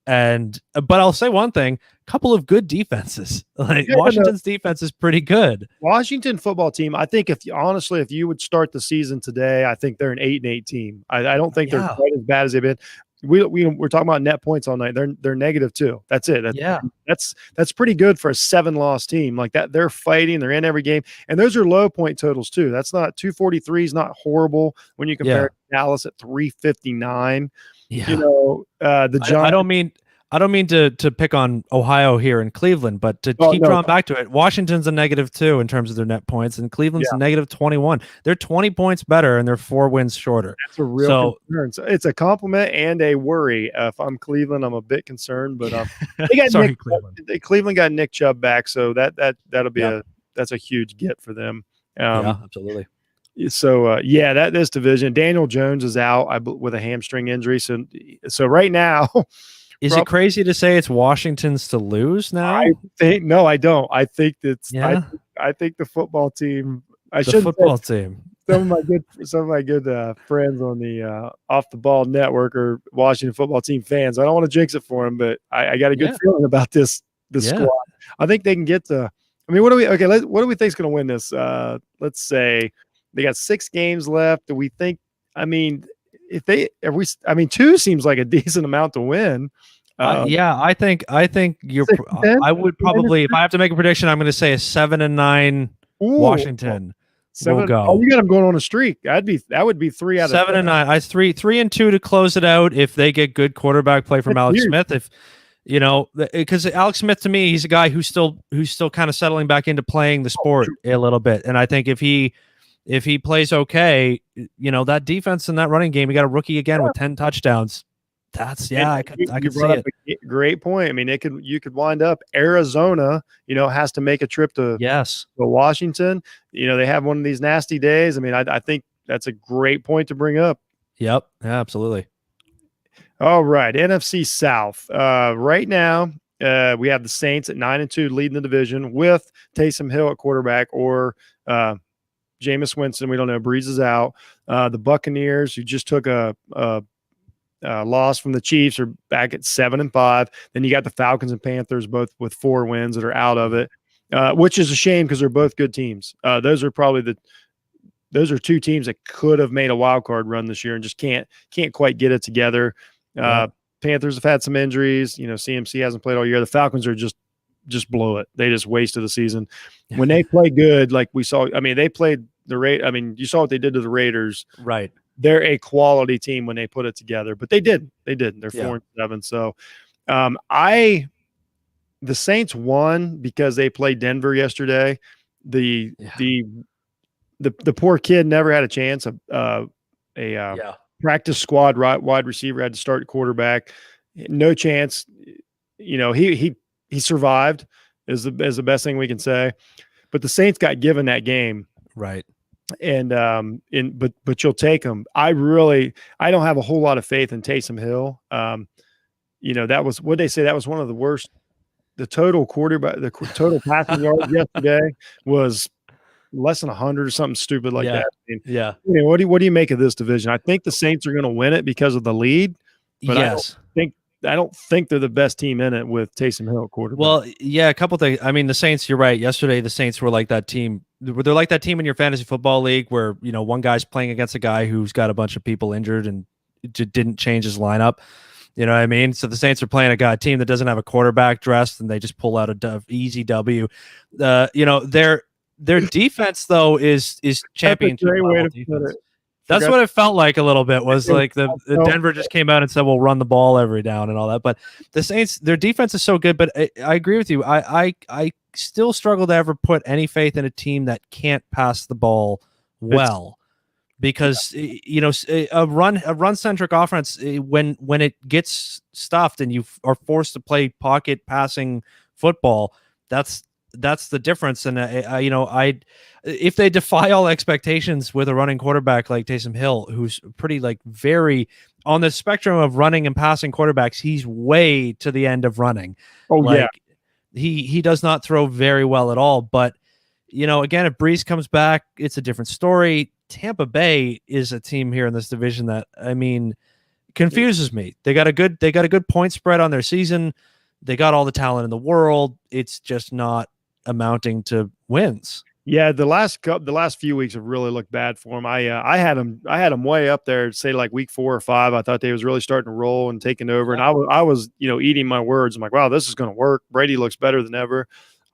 But I'll say one thing: a couple of good defenses. Like Washington's defense is pretty good. Washington football team. I think if you would start the season today, I think they're an 8-8 team. I don't think they're quite as bad as they've been. We're talking about net points all night. They're -2. That's it. That's pretty good for a 7-loss team like that. They're fighting. They're in every game, and those are low point totals too. That's not 243 is not horrible when you compare Dallas at 359. Yeah. The Giants. I don't mean to pick on Ohio here in Cleveland, but to keep drawing back to it, Washington's a -2 in terms of their net points, and Cleveland's a -21. They're 20 points better, and they're 4 wins shorter. That's a real concern. So it's a compliment and a worry. If I'm Cleveland, I'm a bit concerned, but they got Cleveland got Nick Chubb back, so that'll be that's a huge get for them. Absolutely. So this division, Daniel Jones is out with a hamstring injury. So right now. Is it crazy to say it's Washington's to lose now? I don't. I think that's. I think the football team. Football team. Some of my good friends on the Off the Ball Network are Washington football team fans. I don't want to jinx it for them, but I got a good feeling about this squad. I think they can get to. I mean, what do we think is going to win this? Let's say they got 6 games left. Do we think? I mean. I mean, 2 seems like a decent amount to win. I think you're. I would probably, if I have to make a prediction, I'm going to say a 7-9 Washington will go. Oh, you got them going on a streak. That would be 3 out of 7 and 9. I 3-2 to close it out if they get good quarterback play from Alex Smith. If because Alex Smith, to me, he's a guy who's still kind of settling back into playing the sport a little bit, and I think if he plays okay, that defense and that running game, you got a rookie again with 10 touchdowns. That's I could see it. Great point. I mean, you could wind up Arizona, has to make a trip to Washington. They have one of these nasty days. I mean, I think that's a great point to bring up. Yep. Yeah, absolutely. All right. NFC South. Right now, we have the Saints at 9-2 leading the division with Taysom Hill at quarterback, or Jameis Winston. We don't know. Breeze is out. The Buccaneers, who just took a loss from the Chiefs, are back at 7-5. Then you got the Falcons and Panthers, both with 4 wins, that are out of it, which is a shame because they're both good teams. Those are 2 teams that could have made a wild card run this year and just can't quite get it together. Panthers have had some injuries. CMC hasn't played all year. The Falcons are just blow it. They just wasted the season. When they play good, like we saw, I mean, they played you saw what they did to the Raiders. Right. They're a quality team when they put it together, but they didn't. They're 4-7. So the Saints won because they played Denver yesterday. The poor kid never had a chance. Practice squad wide receiver had to start quarterback. No chance. He survived is the best thing we can say. But the Saints got given that game. Right. And but you'll take them. I don't have a whole lot of faith in Taysom Hill. That was what they say. That was one of the worst. The total passing yards yesterday was less than 100 or something stupid like that. I mean, what do you make of this division? I think the Saints are going to win it because of the lead. But I don't think I don't think they're the best team in it with Taysom Hill quarterback. Well, yeah, a couple things. I mean, the Saints, you're right. Yesterday, the Saints were like that team. They're like that team in your fantasy football league where, one guy's playing against a guy who's got a bunch of people injured and didn't change his lineup. You know what I mean? So the Saints are playing a team that doesn't have a quarterback dressed, and they just pull out a easy W. Their defense though is championship level defense. That's what it felt like a little bit. Was like the Denver just came out and said, "We'll run the ball every down" and all that. But the Saints, their defense is so good. But I agree with you. I still struggle to ever put any faith in a team that can't pass the ball well. Because a run centric offense, when it gets stuffed and you are forced to play pocket passing football, that's the difference. And if they defy all expectations with a running quarterback like Taysom Hill, who's pretty very on the spectrum of running and passing quarterbacks, he's way to the end of running. He does not throw very well at all. But again, if Breeze comes back, it's a different story. Tampa Bay is a team here in this division that, confuses me. They got a good point spread on their season. They got all the talent in the world. It's just not amounting to wins. Yeah, the last few weeks have really looked bad for them. I had them way up there, say like week 4 or 5. I thought they was really starting to roll and taking over, and I was eating my words. I'm like, wow, this is going to work. Brady looks better than ever.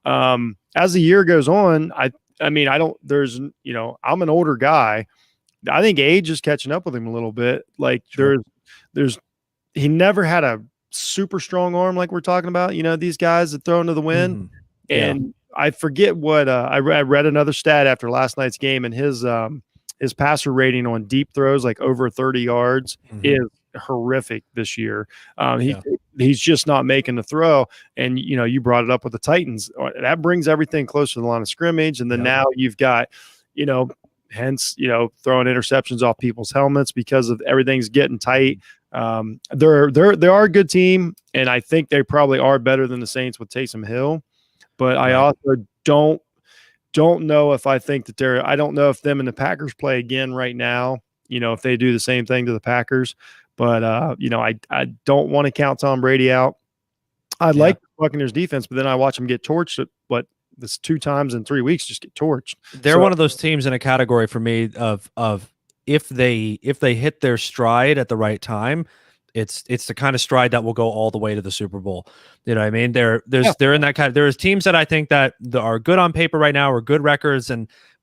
As the year goes on, I'm an older guy. I think age is catching up with him a little bit. Like he never had a super strong arm like we're talking about, these guys that throw into the wind. Mm-hmm. Yeah. And I forget what I read another stat after last night's game, and his passer rating on deep throws, like over 30 yards, is horrific this year. He's just not making the throw. And you brought it up with the Titans. That brings everything closer to the line of scrimmage. And then now you've got, hence throwing interceptions off people's helmets because of everything's getting tight. They are a good team, and I think they probably are better than the Saints with Taysom Hill. But I also don't know if I think that I don't know if them and the Packers play again right now, if they do the same thing to the Packers. But, I don't want to count Tom Brady out. I like the Buccaneers defense, but then I watch them get torched. This 2 times in 3 weeks, just get torched. They're one of those teams in a category for me of if they hit their stride at the right time, it's the kind of stride that will go all the way to the Super Bowl. You know what I mean? They're in that kind of, there's teams that I think that are good on paper right now, or good records,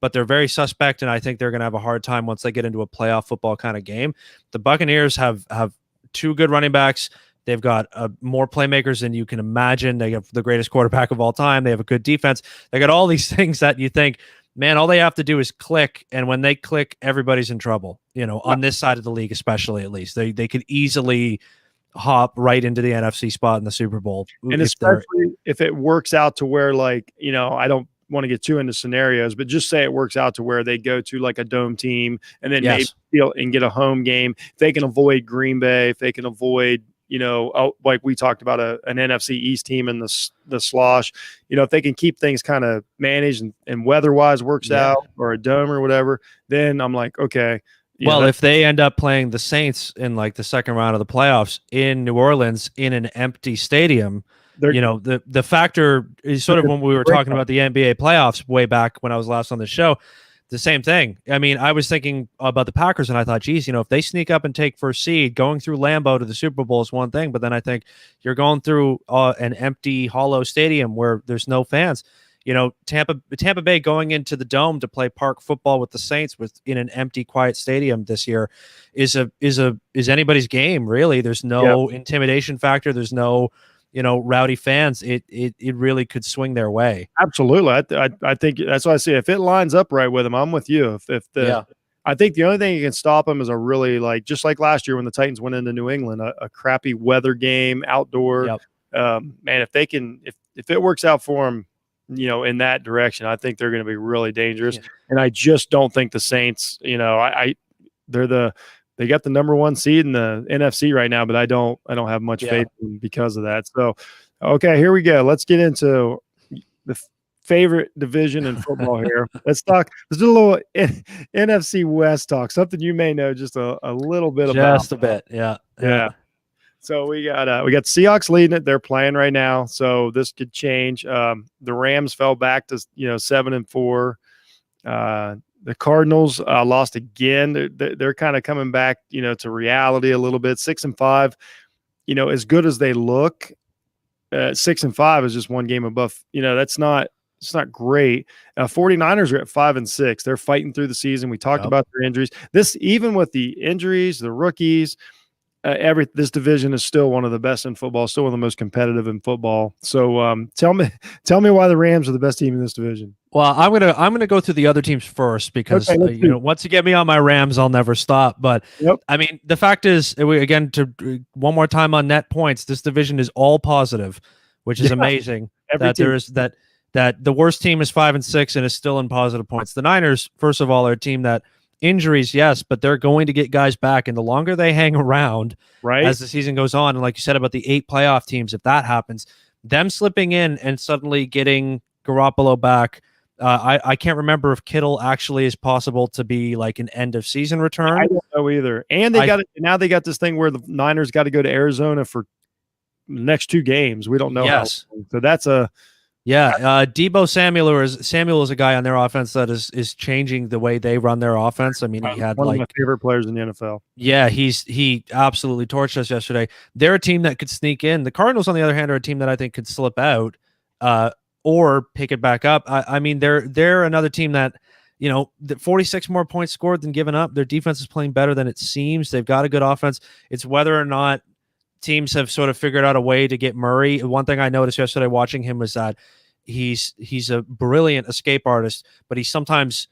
but they're very suspect, and I think they're going to have a hard time once they get into a playoff football kind of game. The Buccaneers have 2 good running backs. They've got more playmakers than you can imagine. They have the greatest quarterback of all time. They have a good defense. They got all these things that you think, man, all they have to do is click, and when they click, everybody's in trouble. On this side of the league, especially, at least they could easily hop right into the NFC spot in the Super Bowl, and especially if it works out to where, I don't want to get too into scenarios, but just say it works out to where they go to like a dome team, and then maybe and get a home game. If they can avoid Green Bay, if they can avoid like we talked about an NFC East team in the slosh, if they can keep things kind of managed and weather-wise works out, or a dome or whatever, then I'm like, okay. Well, if they end up playing the Saints in like the second round of the playoffs in New Orleans in an empty stadium, the factor is sort of when we were talking about the NBA playoffs way back when I was last on the show. The same thing. I mean, I was thinking about the Packers, and I thought, geez, if they sneak up and take first seed, going through Lambeau to the Super Bowl is one thing, but then I think you're going through an empty, hollow stadium where there's no fans. Tampa Bay going into the Dome to play park football with the Saints in an empty, quiet stadium this year is anybody's game, really. There's no intimidation factor. There's no rowdy fans. It really could swing their way. Absolutely. I think that's why I say if it lines up right with them, I'm with you. I think the only thing you can stop them is a really just like last year when the Titans went into New England, a crappy weather game outdoor. Yep. Man, if it works out for them, in that direction, I think they're going to be really dangerous. Yeah. And I just don't think the Saints, they got the number 1 seed in the NFC right now, but I don't have much faith in because of that. So, okay, here we go. Let's get into the favorite division in football here. Let's do a little NFC West talk, something you may know just a little bit about. Just a bit, yeah. So we got Seahawks leading it. They're playing right now, so this could change. The Rams fell back to 7-4. The Cardinals lost again. They're kind of coming back, to reality a little bit. 6-5. As good as they look, 6-5 is just one game above. It's not great. 49ers are at 5-6. They're fighting through the season. We talked about their injuries. This, even with the injuries, the rookies, this division is still one of the best in football, still one of the most competitive in football. So tell me why the Rams are the best team in this division. Well, I'm gonna go through the other teams first because once you get me on my Rams, I'll never stop. But I mean, the fact is, again, to one more time on net points, this division is all positive, which is amazing. That the worst team is 5-6 and is still in positive points. The Niners, first of all, are a team that injuries, yes, but they're going to get guys back, and the longer they hang around, as the season goes on, and like you said about the 8 playoff teams, if that happens, them slipping in and suddenly getting Garoppolo back. I can't remember if Kittle actually is possible to be like an end of season return. I don't know either. And now they got this thing where the Niners got to go to Arizona for the next 2 games. We don't know. Yes. So that's Debo Samuel is a guy on their offense that is changing the way they run their offense. I mean, he had one of my favorite players in the NFL. Yeah, he absolutely torched us yesterday. They're a team that could sneak in. The Cardinals, on the other hand, are a team that I think could slip out or pick it back up. I mean, they're another team that, 46 more points scored than given up. Their defense is playing better than it seems. They've got a good offense. It's whether or not teams have sort of figured out a way to get Murray. One thing I noticed yesterday watching him was that he's a brilliant escape artist, but he sometimes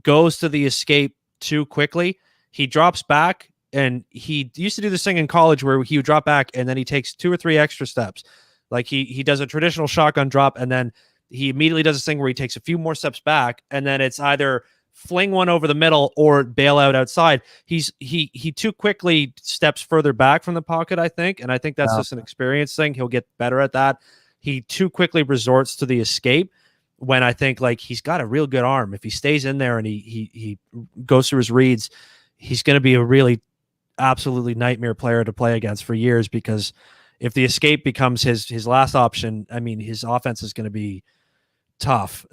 goes to the escape too quickly. He drops back, and he used to do this thing in college where he would drop back and then he takes 2 or 3 extra steps. Like he does a traditional shotgun drop, and then he immediately does this thing where he takes a few more steps back, and then it's either fling one over the middle or bail out outside. He too quickly steps further back from the pocket, I think, and I think that's just an experience thing. He'll get better at that. He too quickly resorts to the escape when I think like he's got a real good arm. If he stays in there and he goes through his reads, he's going to be a really absolutely nightmare player to play against for years, because if the escape becomes his last option, I mean, his offense is going to be tough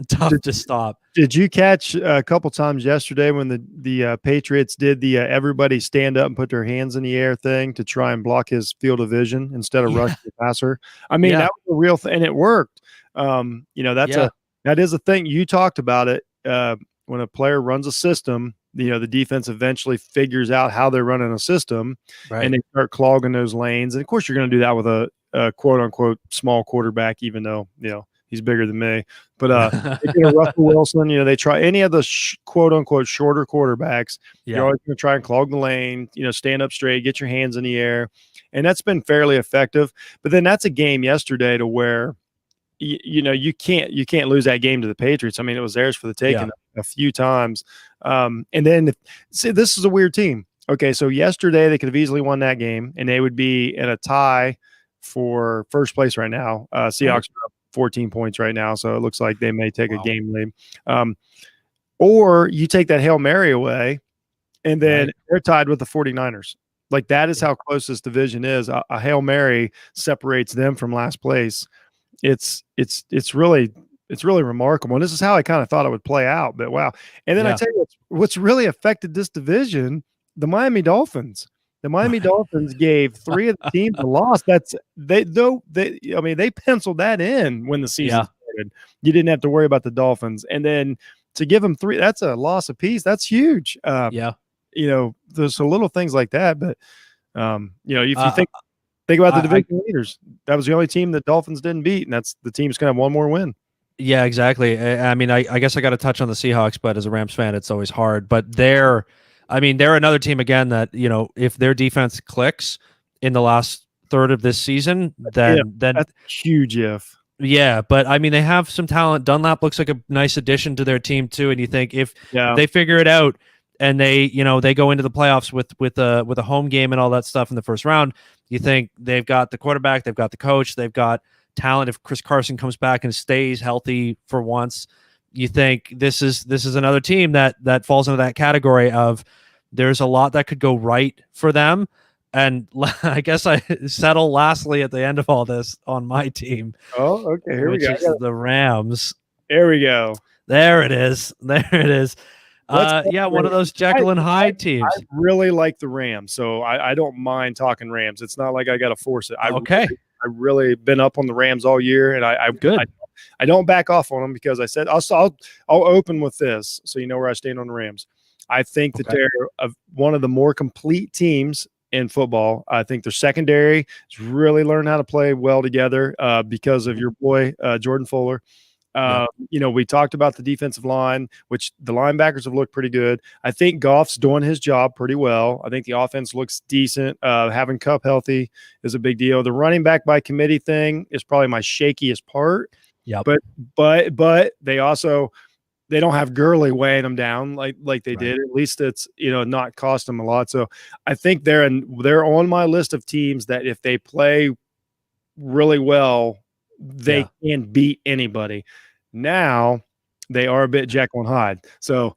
to stop. Did you catch a couple times yesterday when the Patriots did the everybody stand up and put their hands in the air thing to try and block his field of vision instead of rushing the passer? I mean, that was a real thing, and it worked. That is a thing. You talked about it. When a player runs a system, the defense eventually figures out how they're running a system, and they start clogging those lanes. And of course, you're going to do that with a quote unquote small quarterback, even though he's bigger than me. But Russell Wilson, they try any of the quote unquote shorter quarterbacks. You're always going to try and clog the lane, stand up straight, get your hands in the air. And that's been fairly effective. But then that's a game yesterday to where, you can't lose that game to the Patriots. I mean, it was theirs for the taking a few times. And then this is a weird team. Okay. So yesterday they could have easily won that game, and they would be in a tie for first place right now. Seahawks are up 14 points right now, so it looks like they may take a game lead. Or you take that Hail Mary away, and then they're tied with the 49ers. Like, that is how close this division is. A Hail Mary separates them from last place. It's really remarkable. And this is how I kind of thought it would play out. But wow. And then I tell you what's really affected this division, the Miami Dolphins. The Miami Dolphins gave 3 of the teams a loss. They penciled that in when the season started. You didn't have to worry about the Dolphins. And then to give them 3, that's a loss apiece. That's huge. There's some little things like that. But, if you think about the division leaders, that was the only team that Dolphins didn't beat, and that's the team's going to have one more win. Yeah, exactly. I mean, I guess I got to touch on the Seahawks, but as a Rams fan, it's always hard. But they're another team again that, if their defense clicks in the last third of this season, then that's huge. Yeah, but I mean, they have some talent. Dunlap looks like a nice addition to their team too. And you think if they figure it out and they go into the playoffs with a home game and all that stuff in the first round, you think they've got the quarterback, they've got the coach, they've got talent. If Chris Carson comes back and stays healthy for once, you think this is another team that falls into that category of there's a lot that could go right for them. And I guess I settle lastly at the end of all this on my team, Oh, okay. Here we which go. is the Rams. There we go. There it is. There it is. Let's Yeah, one of those Jekyll and Hyde teams. I really like the Rams, so I don't mind talking Rams. It's not like I got to force it. Okay. I really been up on the Rams all year, and I don't back off on them because I said I'll open with this, so you know where I stand on the Rams. I think that they're one of the more complete teams in football. I think their secondary has really learned how to play well together because of your boy Jordan Fuller. We talked about the defensive line, which the linebackers have looked pretty good. I think Goff's doing his job pretty well. I think the offense looks decent. Having Kupp healthy is a big deal. The running back by committee thing is probably my shakiest part. Yeah, but they don't have Gurley weighing them down like they did. At least it's not cost them a lot. So I think they're on my list of teams that if they play really well, they can beat anybody. Now they are a bit Jekyll and Hyde. So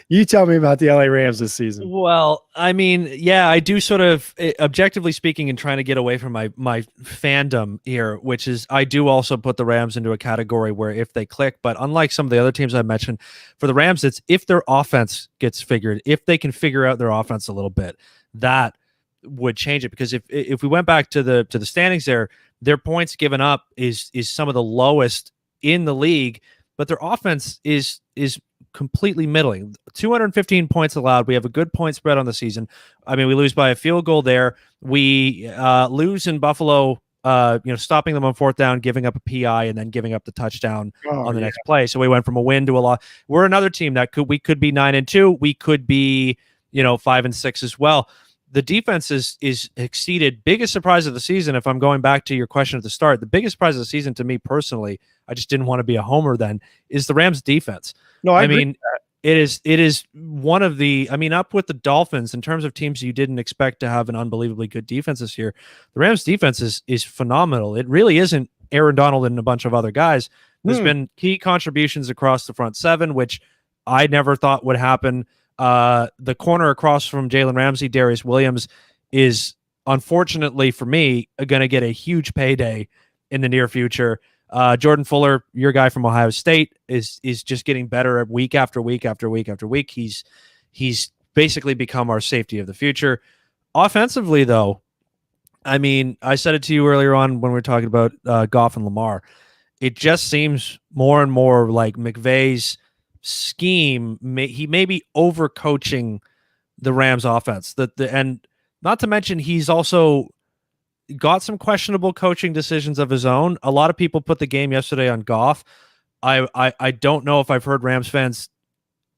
you tell me about the LA Rams this season. Well, I mean, yeah, I do sort of, objectively speaking, and trying to get away from my fandom here, which is I do also put the Rams into a category where if they click, but unlike some of the other teams I mentioned, for the Rams, it's if their offense gets figured, if they can figure out their offense a little bit, that would change it. Because if we went back to the standings there, their points given up is some of the lowest in the league, but their offense is completely middling. 215 points allowed. We have a good point spread on the season. I mean, we lose by a field goal there. We lose in Buffalo, stopping them on fourth down, giving up a PI, and then giving up the touchdown on the next play. So we went from a win to a loss. We're another team that we could be 9-2. We could be 5-6 as well. The defense is exceeded. Biggest surprise of the season, if I'm going back to your question at the start, the biggest surprise of the season to me personally, I just didn't want to be a homer then, is the Rams defense. No, I mean, it is one of the, up with the Dolphins in terms of teams you didn't expect to have an unbelievably good defense this year. The Rams defense is phenomenal. It really isn't Aaron Donald and a bunch of other guys. There's been key contributions across the front seven, which I never thought would happen. The corner across from Jalen Ramsey, Darius Williams, is unfortunately for me going to get a huge payday in the near future. Jordan Fuller, your guy from Ohio State, is just getting better week after week after week after week. He's basically become our safety of the future. Offensively, though, I mean, I said it to you earlier on when we were talking about Goff and Lamar. It just seems more and more like McVay's scheme. He may be overcoaching the Rams offense. And not to mention, he's also got some questionable coaching decisions of his own. A lot of people put the game yesterday on Goff. I don't know if I've heard Rams fans,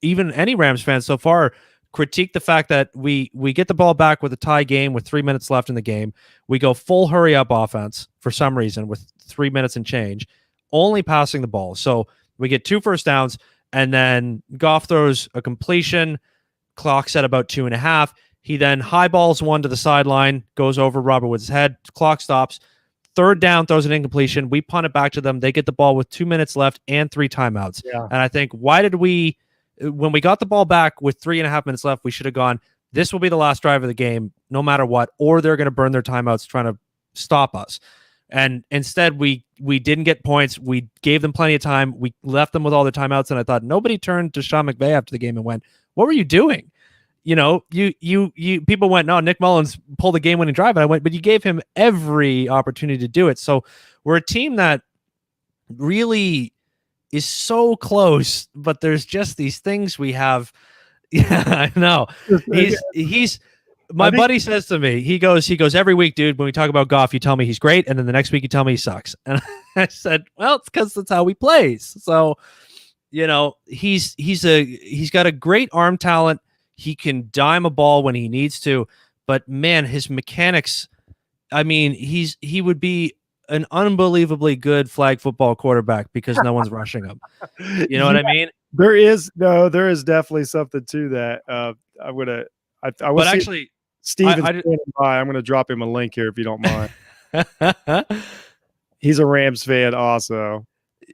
even any Rams fans so far, critique the fact that we get the ball back with a tie game with 3 minutes left in the game. We go full hurry up offense for some reason with 3 minutes and change, only passing the ball. So we get 2 first downs, and then Goff throws a completion, clock set about 2.5. He then highballs one to the sideline, goes over Robert Woods' head, clock stops. Third down, throws an incompletion. We punt it back to them. They get the ball with 2 minutes left and 3 timeouts. Yeah. And I think, when we got the ball back with 3.5 minutes left, we should have gone, this will be the last drive of the game, no matter what, or they're going to burn their timeouts trying to stop us. And instead, we didn't get points. We gave them plenty of time. We left them with all their timeouts, and I thought nobody turned to Sean McVay after the game and went, "What were you doing?" You people went, "No, Nick Mullins pulled a game-winning drive," and I went, "But you gave him every opportunity to do it." So we're a team that really is so close, but there's just these things we have. Yeah, I know. He's. My buddy says to me, he goes, every week, dude, when we talk about Goff, you tell me he's great, and then the next week you tell me he sucks. And I said, well, it's because that's how he plays. So, he's got a great arm talent. He can dime a ball when he needs to, but man, his mechanics, I mean, he would be an unbelievably good flag football quarterback because no one's rushing him. You know what I mean? There is definitely something to that. I will actually, Steven's standing by. I'm going to drop him a link here if you don't mind. He's a Rams fan also.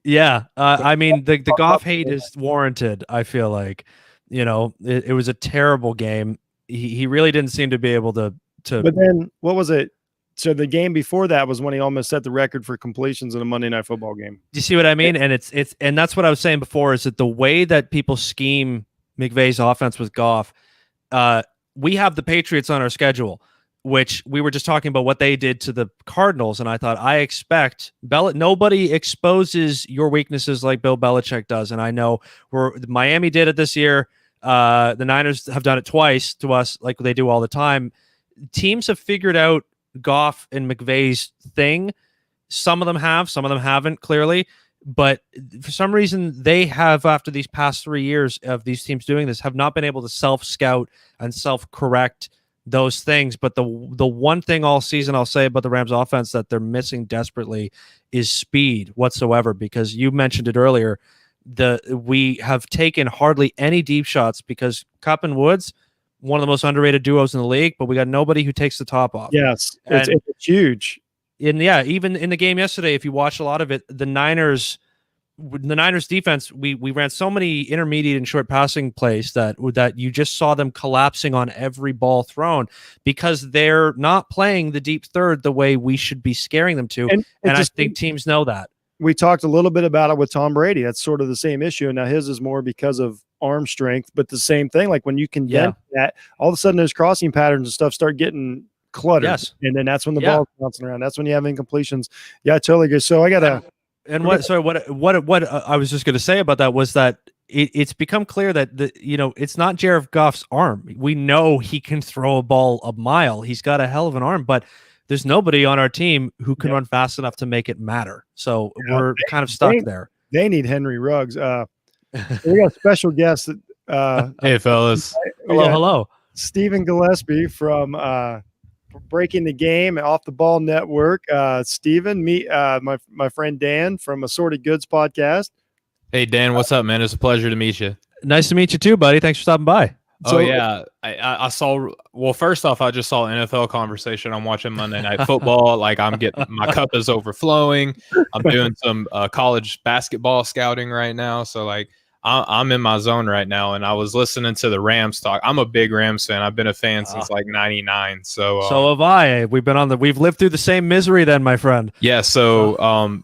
Yeah. I mean, the Goff hate is warranted, I feel like. It was a terrible game. He really didn't seem to be able to But then what was it? So the game before that was when he almost set the record for completions in a Monday Night Football game. Do you see what I mean? And and that's what I was saying before, is that the way that people scheme McVay's offense with Goff, we have the Patriots on our schedule, which we were just talking about what they did to the Cardinals. And I thought, I expect nobody exposes your weaknesses like Bill Belichick does. And I know Miami did it this year. The Niners have done it twice to us, like they do all the time. Teams have figured out Goff and McVay's thing. Some of them have, some of them haven't, clearly. But for some reason, they have, after these past 3 years of these teams doing this, have not been able to self-scout and self-correct those things. But the one thing all season I'll say about the Rams offense that they're missing desperately is speed whatsoever, because you mentioned it earlier. We have taken hardly any deep shots because Kupp and Woods, one of the most underrated duos in the league, but we got nobody who takes the top off. Yes, it's huge. And yeah, even in the game yesterday, if you watch a lot of it, the Niners defense, we ran so many intermediate and short passing plays that you just saw them collapsing on every ball thrown because they're not playing the deep third the way we should be scaring them to. And I think teams know that. We talked a little bit about it with Tom Brady. That's sort of the same issue. Now his is more because of arm strength, but the same thing. Like when you condense that, all of a sudden those crossing patterns and stuff start getting cluttered. Yes. And then that's when the ball's bouncing around. That's when you have incompletions. Yeah, I totally agree. So I got what I was just going to say about that was that it's become clear that it's not Jared Goff's arm. We know he can throw a ball a mile. He's got a hell of an arm, but there's nobody on our team who can run fast enough to make it matter. So we're kind of stuck there. They need Henry Ruggs. We got a special guest. Hey, fellas. Hello. Stephen Gillespie from Breaking the Game Off the Ball Network. Stephen, meet my friend Dan from Assorted Goods podcast. Hey, Dan, what's up, man? It's a pleasure to meet you. Nice to meet you too, buddy. Thanks for stopping by. So, yeah, I saw. Well, first off, I just saw NFL conversation. I'm watching Monday Night Football. Like my cup is overflowing. I'm doing some college basketball scouting right now. So like I'm in my zone right now, and I was listening to the Rams talk. I'm a big Rams fan. I've been a fan since like '99. So have I. We've lived through the same misery, then, my friend. Yeah. So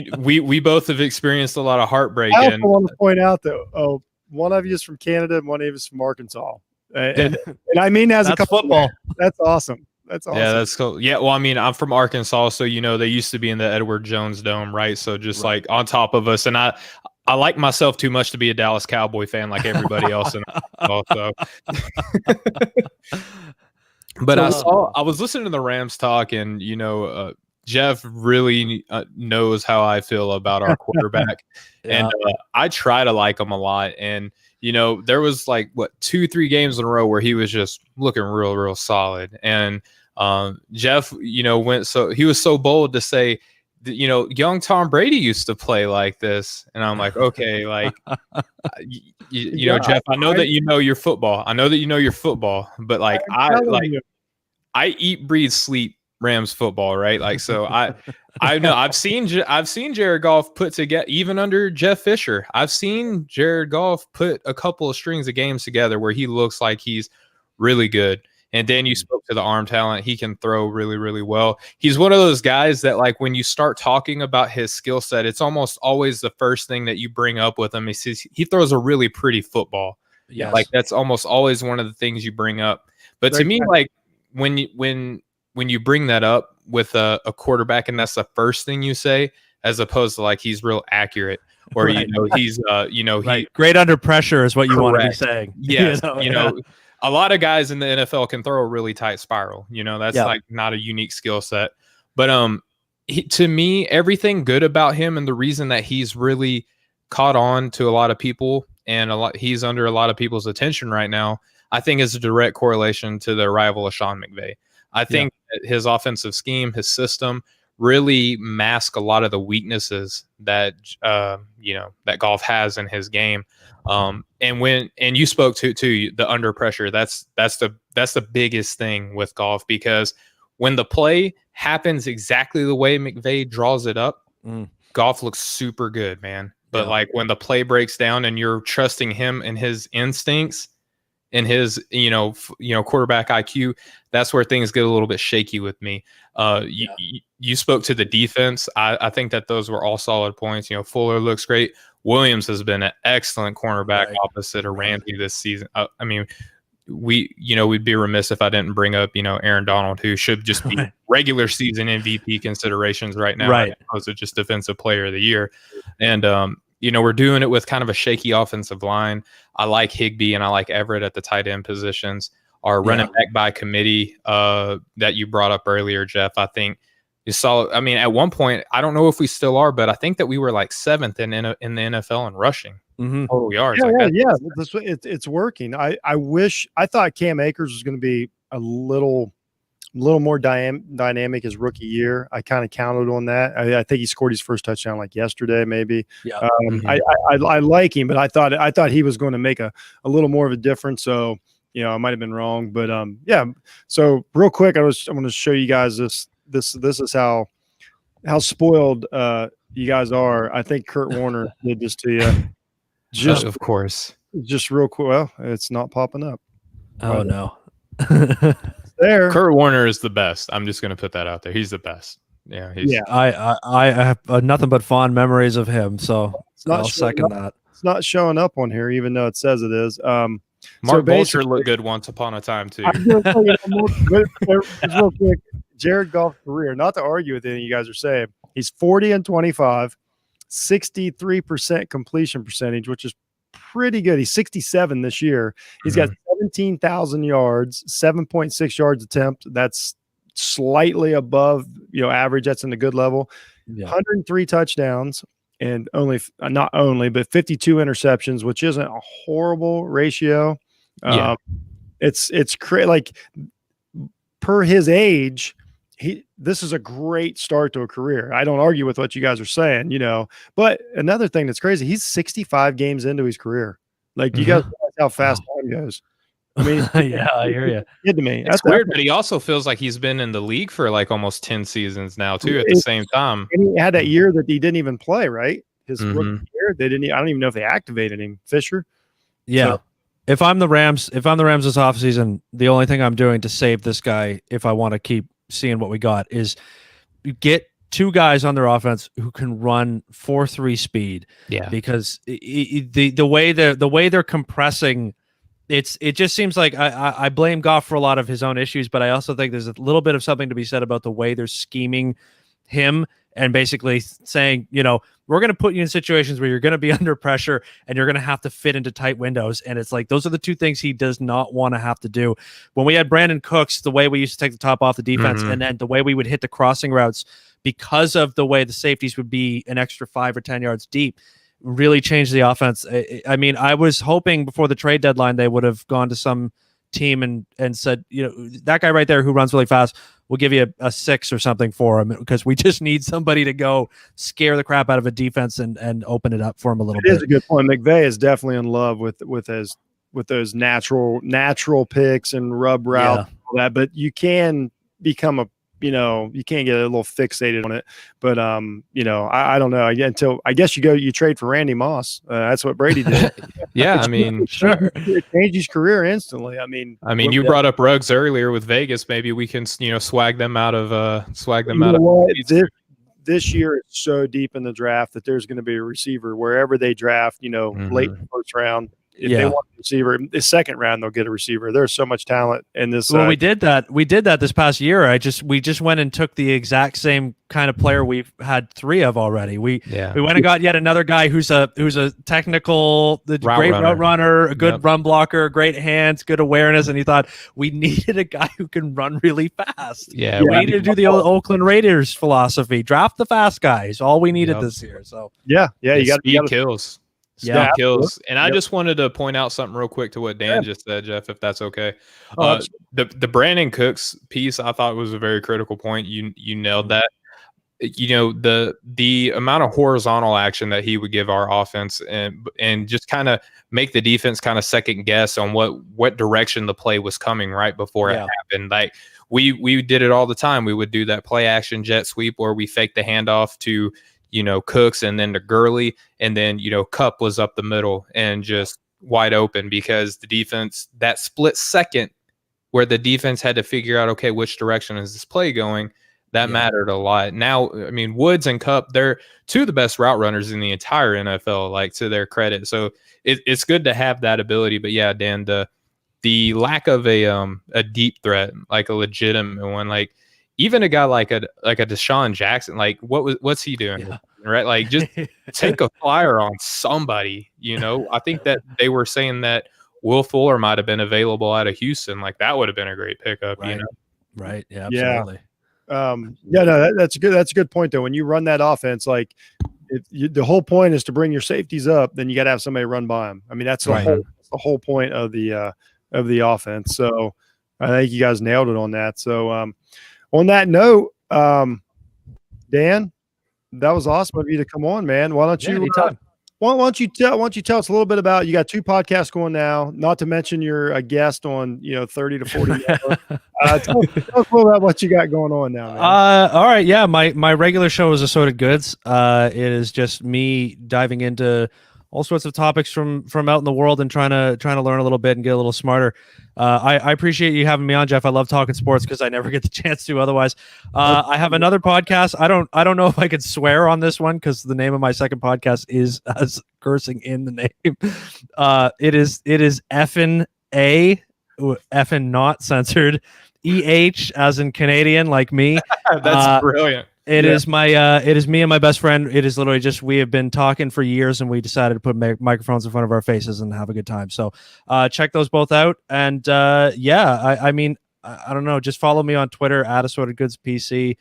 we both have experienced a lot of heartbreak. I also want to point out that one of you is from Canada and one of you is from Arkansas. And I mean, as a couple football, that's awesome. That's awesome. Yeah, that's cool. Yeah, well, I mean, I'm from Arkansas, so they used to be in the Edward Jones Dome, right? So just like on top of us, and I like myself too much to be a Dallas Cowboy fan like everybody else in Arkansas. But I was listening to the Rams talk, and Jeff really knows how I feel about our quarterback. And I try to like him a lot. And, there was like 2-3 games in a row where he was just looking real, real solid. And Jeff, he was so bold to say, young Tom Brady used to play like this. And I'm like, okay, like, Jeff, I know that you know your football. I know that you know your football, but like, I eat, breathe, sleep Rams football, right? Like, so I know I've seen Jared Goff put together, even under Jeff Fisher. I've seen Jared Goff put a couple of strings of games together where he looks like he's really good. And Dan, you spoke to the arm talent. He can throw really, really well. He's one of those guys that, like, when you start talking about his skill set, it's almost always the first thing that you bring up with him. He throws a really pretty football. Yes. Like, that's almost always one of the things you bring up. But to me, like, when you bring that up with a quarterback and that's the first thing you say, as opposed to like he's real accurate or he's great under pressure is what you want to be saying. Yes, a lot of guys in the NFL can throw a really tight spiral. That's like not a unique skill set. But to me, everything good about him and the reason that he's really caught on to a lot of people and he's under a lot of people's attention right now, I think is a direct correlation to the arrival of Sean McVay. I think that his offensive scheme, his system, really mask a lot of the weaknesses that that Goff has in his game. And you spoke to the under pressure. That's the biggest thing with Goff, because when the play happens exactly the way McVay draws it up, Goff looks super good, man. But like when the play breaks down and you're trusting him and his instincts, in his, quarterback IQ, that's where things get a little bit shaky with me. You spoke to the defense. I think that those were all solid points. Fuller looks great. Williams has been an excellent cornerback opposite of Ramsey this season. I mean, we'd be remiss if I didn't bring up, Aaron Donald, who should just be regular season MVP considerations right now, as opposed to just defensive player of the year. And, we're doing it with kind of a shaky offensive line. I like Higbee and I like Everett at the tight end positions. Our running back by committee that you brought up earlier, Jeff, I think is solid. I mean, at one point, I don't know if we still are, but I think that we were like 7th in the NFL in rushing. Total yards. It's working. I thought Cam Akers was going to be a little more dynamic his rookie year. I kind of counted on that. I think he scored his first touchdown like yesterday, maybe. Yeah. I like him, but I thought he was going to make a little more of a difference. So I might have been wrong, but So real quick, I'm going to show you guys this. This is how spoiled you guys are. I think Kurt Warner did this to you. Just of course. Just real quick. Well, it's not popping up. Oh no. There. Kurt Warner is the best. I'm just going to put that out there. He's the best. Yeah. I have nothing but fond memories of him. So I'll second that. It's not showing up on here, even though it says it is. Mark Bolger looked good once upon a time too. Real quick, Jared Goff's career, not to argue with anything you guys are saying, he's 40-25, 63% completion percentage, which is pretty good. He's 67 this year. He's got 17,000 yards, 7.6 yards attempt. That's slightly above average. That's in the good level. 103 touchdowns and not only, but 52 interceptions, which isn't a horrible ratio. It's like per his age. This is a great start to a career. I don't argue with what you guys are saying, but another thing that's crazy, he's 65 games into his career. Like, you guys realize how fast time goes. I mean, yeah, I hear you. Good to me. That's weird, but he also feels like he's been in the league for like almost 10 seasons now too at the same time. And he had that year that he didn't even play, right? His rookie year, I don't even know if they activated him. Fisher. Yeah. So, if I'm the Rams this offseason, the only thing I'm doing to save this guy, if I want to keep seeing what we got, is get two guys on their offense who can run 4.3 speed. Yeah, because the way they're compressing, it just seems like I blame Goff for a lot of his own issues, but I also think there's a little bit of something to be said about the way they're scheming him and basically saying, we're going to put you in situations where you're going to be under pressure and you're going to have to fit into tight windows. And it's like, those are the two things he does not want to have to do. When we had Brandon Cooks, the way we used to take the top off the defense and then the way we would hit the crossing routes, because of the way the safeties would be an extra 5 or 10 yards deep, really changed the offense. I mean, I was hoping before the trade deadline, they would have gone to some team and said, that guy right there who runs really fast, we'll give you a 6 or something for him, because we just need somebody to go scare the crap out of a defense and open it up for him a little bit. It is a good point. McVay is definitely in love with those natural picks and rub route, and all that, but you can become you can't get a little fixated on it, but I don't know. Until I guess you trade for Randy Moss. That's what Brady did. Yeah, I mean, sure, it changed his career instantly. I mean, you brought up Ruggs earlier with Vegas. Maybe we can swag them out of. This year it's so deep in the draft that there's going to be a receiver wherever they draft. Late in the first round. If they want a receiver, the second round they'll get a receiver. There's so much talent in this. Well, we did that this past year. We just went and took the exact same kind of player we've had 3 of already. We went and got yet another guy who's a technical, great route runner, a good run blocker, great hands, good awareness, and he thought we needed a guy who can run really fast. We needed to do the old Oakland Raiders philosophy: draft the fast guys. All we needed this year. So you got speed kills. Kills. And I just wanted to point out something real quick to what Dan just said, Jeff, if that's okay. The Brandon Cooks piece, I thought was a very critical point. You nailed that. The amount of horizontal action that he would give our offense and just kind of make the defense kind of second guess on what direction the play was coming right before it happened. Like we did it all the time. We would do that play action jet sweep where we fake the handoff to Cooks and then to Gurley, and then Cup was up the middle and just wide open because the defense, that split second where the defense had to figure out, okay, which direction is this play going, that mattered a lot. Now, I mean, Woods and Kupp, they're two of the best route runners in the entire NFL, like, to their credit. So it's good to have that ability. But yeah, Dan, the lack of a deep threat, like a legitimate one, like even a guy like a Deshaun Jackson, like what's he doing? Yeah. Right? Like, just take a flyer on somebody, I think that they were saying that Will Fuller might have been available out of Houston. Like, that would have been a great pickup, right. Right. Yeah, Yeah. absolutely. That's a good point though. When you run that offense, like the whole point is to bring your safeties up, then you got to have somebody run by them. I mean, that's the whole point of the offense. So I think you guys nailed it on that. So on that note, Dan, that was awesome of you to come on, man. Why don't you anytime. Why don't you tell us a little bit about, you got 2 podcasts going now, not to mention you're a guest on 30 to 40. Tell us a little about what you got going on now, man. All right. Yeah. My regular show is Assorted Goods. It is just me diving into all sorts of topics from out in the world and trying to learn a little bit and get a little smarter. I appreciate you having me on, Jeff. I love talking sports because I never get the chance to otherwise. I have another podcast. I don't know if I could swear on this one because the name of my second podcast is as cursing in the name. It is effing not censored. EH as in Canadian, like me. That's brilliant. It is me and my best friend. It is literally just, we have been talking for years and we decided to put microphones in front of our faces and have a good time. So check those both out. And I mean, I don't know, just follow me on Twitter at Assorted Goods PC.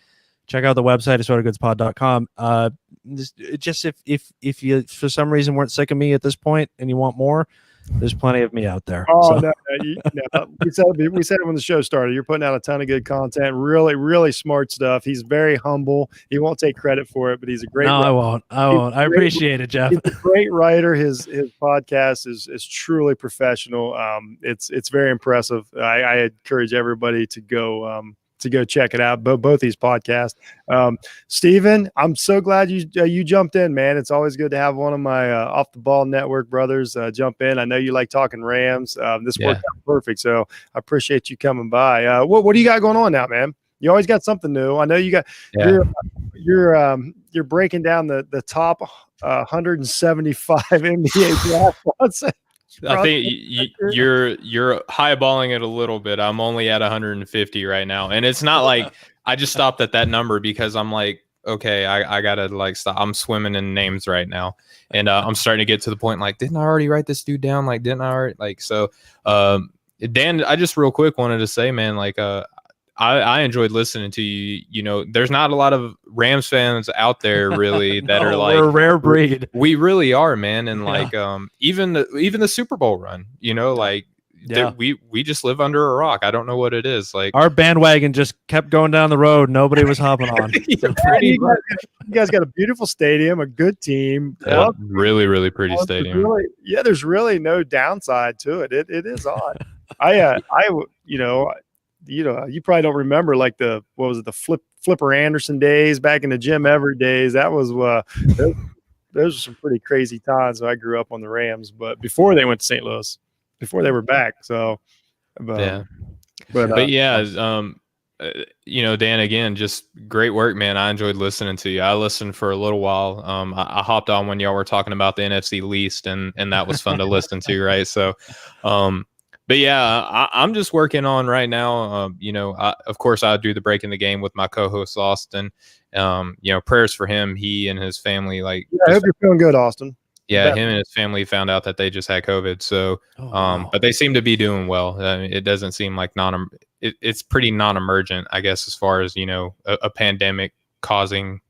Check out the website, assortedgoodspod.com. Just if you for some reason weren't sick of me at this point and you want more, there's plenty of me out there. Oh, so. We said it when the show started. You're putting out a ton of good content. Really, really smart stuff. He's very humble. He won't take credit for it, but he's a great. No, writer. I won't. I appreciate it, Jeff. He's a great writer. His podcast is truly professional. It's very impressive. I encourage everybody to go check it out. Both these podcasts. Steven, I'm so glad you jumped in, man. It's always good to have one of my off the ball network brothers jump in. I know you like talking Rams. This worked out perfect. So I appreciate you coming by. What do you got going on now, man? You always got something new. I know you got you're breaking down the top 175 NBA draft. I think you're highballing it a little bit. I'm only at 150 right now, and it's not like I just stopped at that number because I'm like, okay, I gotta like stop. I'm swimming in names right now, and I'm starting to get to the point like, didn't I already write this dude down? Like, didn't I already like so? Dan, I just real quick wanted to say, man, like, I enjoyed listening to you. You know, there's not a lot of Rams fans out there really that are like, we're a rare breed. We really are, man. And like, even the Super Bowl run, like, we just live under a rock. I don't know what it is. Like, our bandwagon just kept going down the road. Nobody was hopping on. You guys got a beautiful stadium, a good team. Really, really pretty stadium. There's really no downside to it. It is odd. You probably don't remember like the Flipper Anderson days back in the Jim Everett days. That was those were some pretty crazy times. I grew up on the Rams, but before they went to St. Louis, before they were back. So, Dan, again, just great work, man. I enjoyed listening to you. I listened for a little while. I hopped on when y'all were talking about the NFC least, and that was fun to listen to, right? So, but yeah, I'm just working on right now. Of course, I do the breaking the game with my co-host Austin. Prayers for him. He and his family. Like, I hope you're feeling good, Austin. Yeah, him and his family found out that they just had COVID. So, but they seem to be doing well. I mean, it doesn't seem like it's pretty non-emergent, I guess, as far as a pandemic causing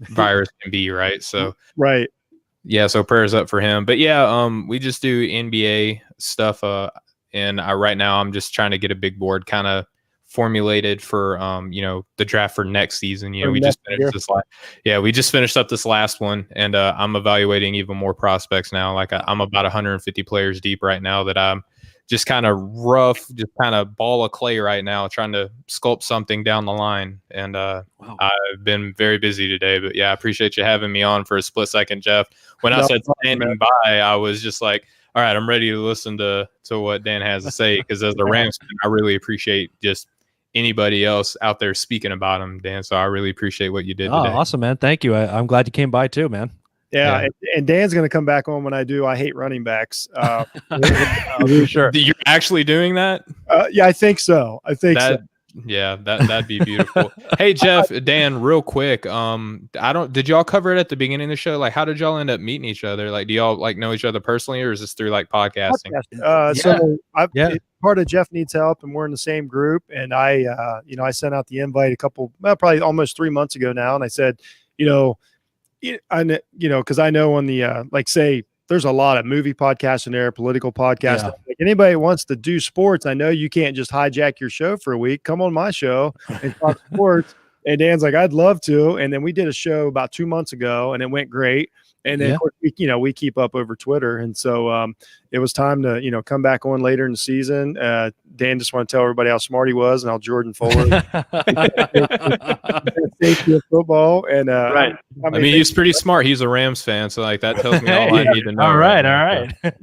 virus can be, right? So, right. Yeah. So prayers up for him. But yeah, we just do NBA stuff. And right now I'm just trying to get a big board kind of formulated for, the draft for next season. We just finished up this last one, and I'm evaluating even more prospects now. Like I'm about 150 players deep right now that I'm just kind of just kind of ball of clay right now, trying to sculpt something down the line. And I've been very busy today, but yeah, I appreciate you having me on for a split second, Jeff. When I said standing by, I was just like, all right, I'm ready to listen to what Dan has to say, because as a Rams fan, I really appreciate just anybody else out there speaking about him, Dan. So I really appreciate what you did Oh, today. awesome, man. Thank you. I'm glad you came by too, man. Yeah. And Dan's going to come back on when I do. I hate running backs. For sure. You're actually doing that? Yeah, I think so. So. Yeah, that'd be beautiful. Hey, Jeff, Dan, real quick. Did y'all cover it at the beginning of the show? Like, how did y'all end up meeting each other? Like, do y'all like know each other personally, or is this through like podcasting? So part of Jeff Needs Help, and we're in the same group. And I sent out the invite probably almost 3 months ago now. And I said, because I know on the, say, there's a lot of movie podcasts in there, political podcasts. Yeah. Like anybody wants to do sports, I know you can't just hijack your show for a week. Come on my show and talk sports. And Dan's like, I'd love to. And then we did a show about 2 months ago, and it went great. And then, of course, we keep up over Twitter. And so it was time to, come back on later in the season. Dan just want to tell everybody how smart he was and how Jordan Fuller safety of football. And right. I mean, he's pretty smart. He's a Rams fan, so like that tells me all I need to know. All right.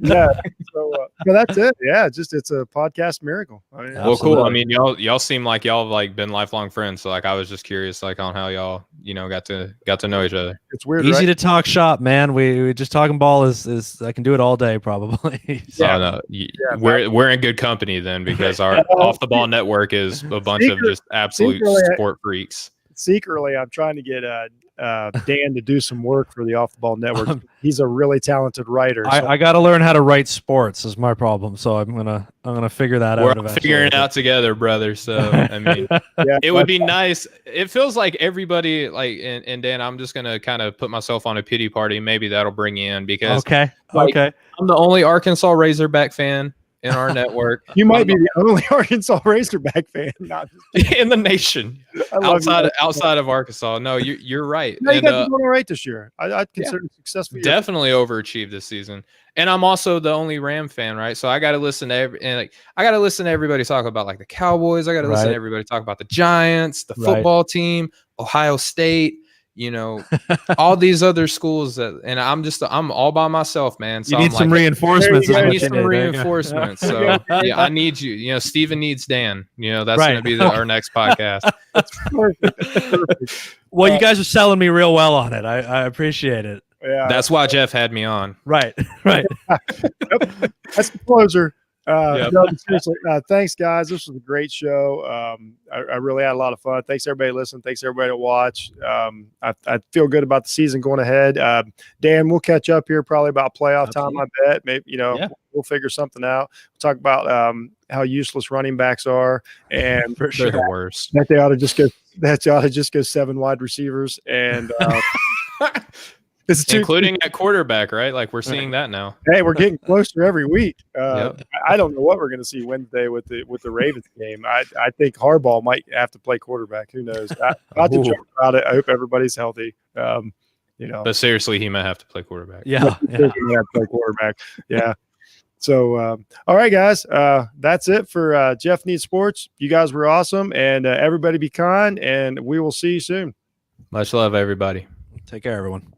Yeah. So that's it. Yeah, it's a podcast miracle. I mean, well, cool. I mean, y'all seem like y'all have like been lifelong friends. So like, I was just curious, like, on how y'all, got to know each other. It's weird. Easy right? to talk shop, man. We just talking ball is I can do it all day probably. So, we're in good company then, because our Off the Ball network is a bunch of just absolute sport freaks. Secretly, I'm trying to get Dan to do some work for the Off the Ball network. He's a really talented writer. So. I got to learn how to write sports is my problem. So I'm gonna figure that out. We're figuring it out together, brother. So I mean, it would be nice. It feels like everybody and Dan, I'm just gonna kind of put myself on a pity party. Maybe that'll bring you in, because okay. I'm the only Arkansas Razorback fan in our network. You might be the only Arkansas Razorback fan in the nation outside of Arkansas. No, you're right. No, you guys are doing all right this year. I'd consider it successful. Definitely overachieved this season. And I'm also the only Ram fan, right? So I got to listen to everybody talk about like the Cowboys. I got to listen to everybody talk about the Giants, the football team, Ohio State. All these other schools and I'm all by myself, man. So you need some reinforcements. I need some reinforcements. So yeah, I need you. Steven needs Dan. That's going to be our next podcast. Perfect. Well, you guys are selling me real well on it. I appreciate it. Yeah, that's why Jeff had me on. Right. That's the closer. No, seriously, thanks, guys. This was a great show. I really had a lot of fun. Thanks, everybody listening. Thanks, everybody to watch. I feel good about the season going ahead. Dan, we'll catch up here probably about playoff time, I bet. Maybe, we'll figure something out. We'll talk about how useless running backs are. And for sure, the worst. That they ought to just go 7 wide receivers. And including at quarterback, right? Like we're seeing that now. Hey, we're getting closer every week. I don't know what we're going to see Wednesday with the Ravens game. I think Harbaugh might have to play quarterback. Who knows? Not to joke about it. I hope everybody's healthy. But seriously, he might have to play quarterback. Yeah. He might have to play quarterback. Yeah. So, all right, guys. That's it for Jeff Needs Sports. You guys were awesome, and everybody be kind, and we will see you soon. Much love, everybody. Take care, everyone.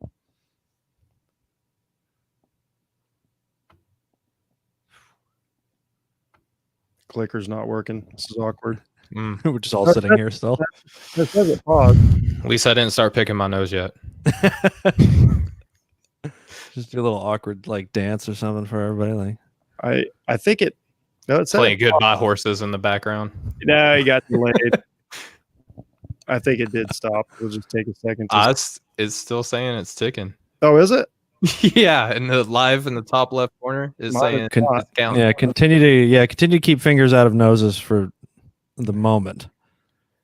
Clicker's not working. This is awkward. We're just all sitting here still. That doesn't pause. At least I didn't start picking my nose yet. Just do a little awkward dance or something for everybody. I think it. No, it's playing goodbye horses in the background. No, you got delayed. I think it did stop. It'll just take a second. It's still saying it's ticking. Oh, is it? Yeah, in the top left corner is saying it's counting. Yeah, continue to keep fingers out of noses for the moment.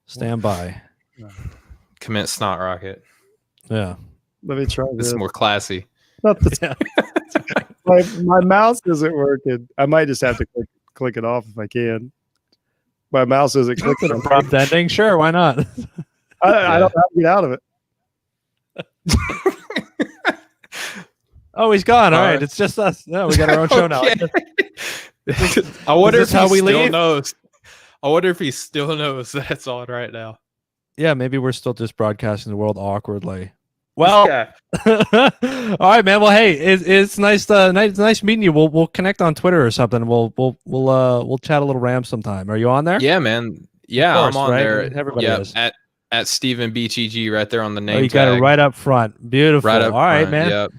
Stand by. Commit snot rocket. Yeah. Let me try this. Is more classy. My mouse isn't working. I might just have to click it off if I can. My mouse isn't clicking. Prompt ending? Sure, why not? I don't know how to get out of it. Oh, he's gone. All right. It's just us. No, we got our own show now. I wonder if how we still knows. I wonder if he still knows that's on right now. Yeah, maybe we're still just broadcasting the world awkwardly. Well, all right, man. Well, hey, it's nice, nice meeting you. We'll connect on Twitter or something. We'll chat a little Rams sometime. Are you on there? Yeah, man. Yeah, course, I'm on right? there. Everybody Yeah, is. at Stephen BTG right there on the name Oh, you got it tag. right up front. Beautiful. Right up All right, front. man. Yep.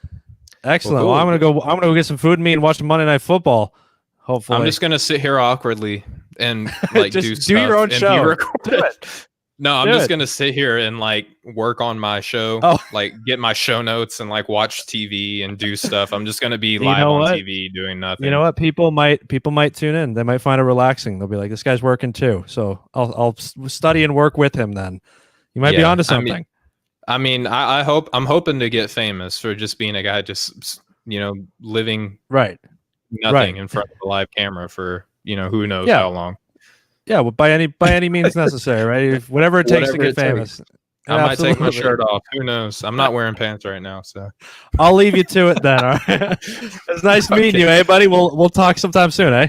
Excellent. Well, Well, cool. I'm gonna go get some food and me and watch the Monday Night Football. Hopefully, I'm just gonna sit here awkwardly and like just do your stuff own and show. be recorded. Do it. No, I'm Do just it. gonna sit here and like work on my show, Oh. like get my show notes and like watch TV and do stuff. I'm just gonna be You live know on what? TV doing nothing. You know what? People might tune in. They might find it relaxing. They'll be like, "This guy's working too." So I'll study and work with him. Then you might be Yeah, onto something. I hope I'm hoping to get famous for just being a guy just living Right. nothing in front of a live camera for who knows Yeah. how long. Yeah. Well, by any means necessary, right? Whatever it takes to Whatever get it famous. I might take my Absolutely. shirt off. Who knows? I'm not wearing pants right now, so I'll leave you to it then. All right. It's nice meeting you, buddy. We'll talk sometime soon, eh?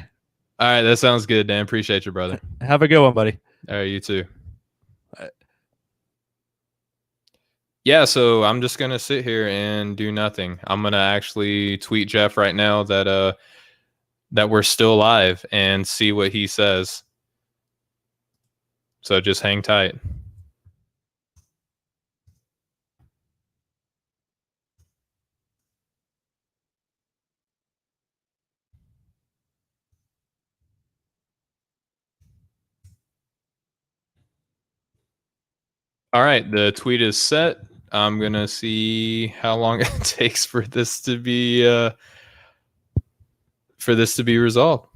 All right, that sounds good, Dan. Appreciate you, brother. Have a good one, buddy. All right, you too. Yeah, so I'm just gonna sit here and do nothing. I'm gonna actually tweet Jeff right now that we're still live and see what he says. So just hang tight. All right, the tweet is set. I'm gonna see how long it takes for this to be resolved.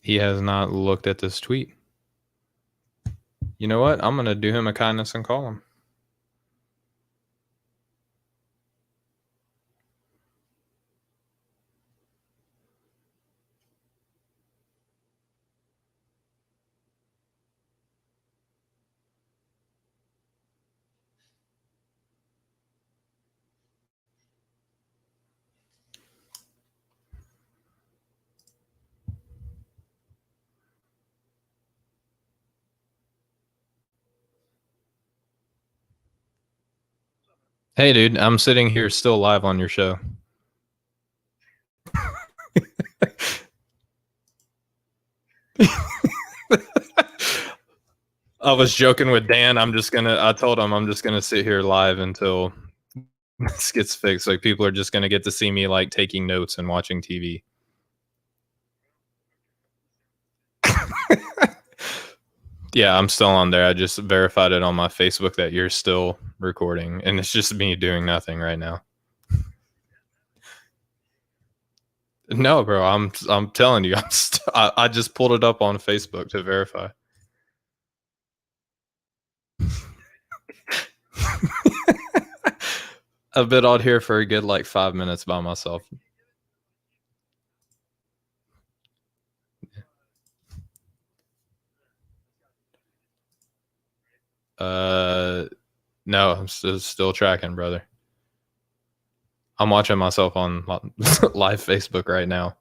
He has not looked at this tweet. You know what? I'm gonna do him a kindness and call him. Hey, dude, I'm sitting here still live on your show. I was joking with Dan. I told him I'm just gonna sit here live until this gets fixed. Like people are just gonna get to see me like taking notes and watching TV. Yeah, I'm still on there. I just verified it on my Facebook that you're still recording, and it's just me doing nothing right now. No, bro, I'm telling you, I just pulled it up on Facebook to verify. I've been on here for a good like 5 minutes by myself. No, I'm still tracking, brother. I'm watching myself on live Facebook right now.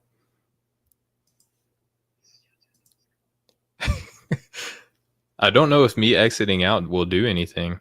I don't know if me exiting out will do anything.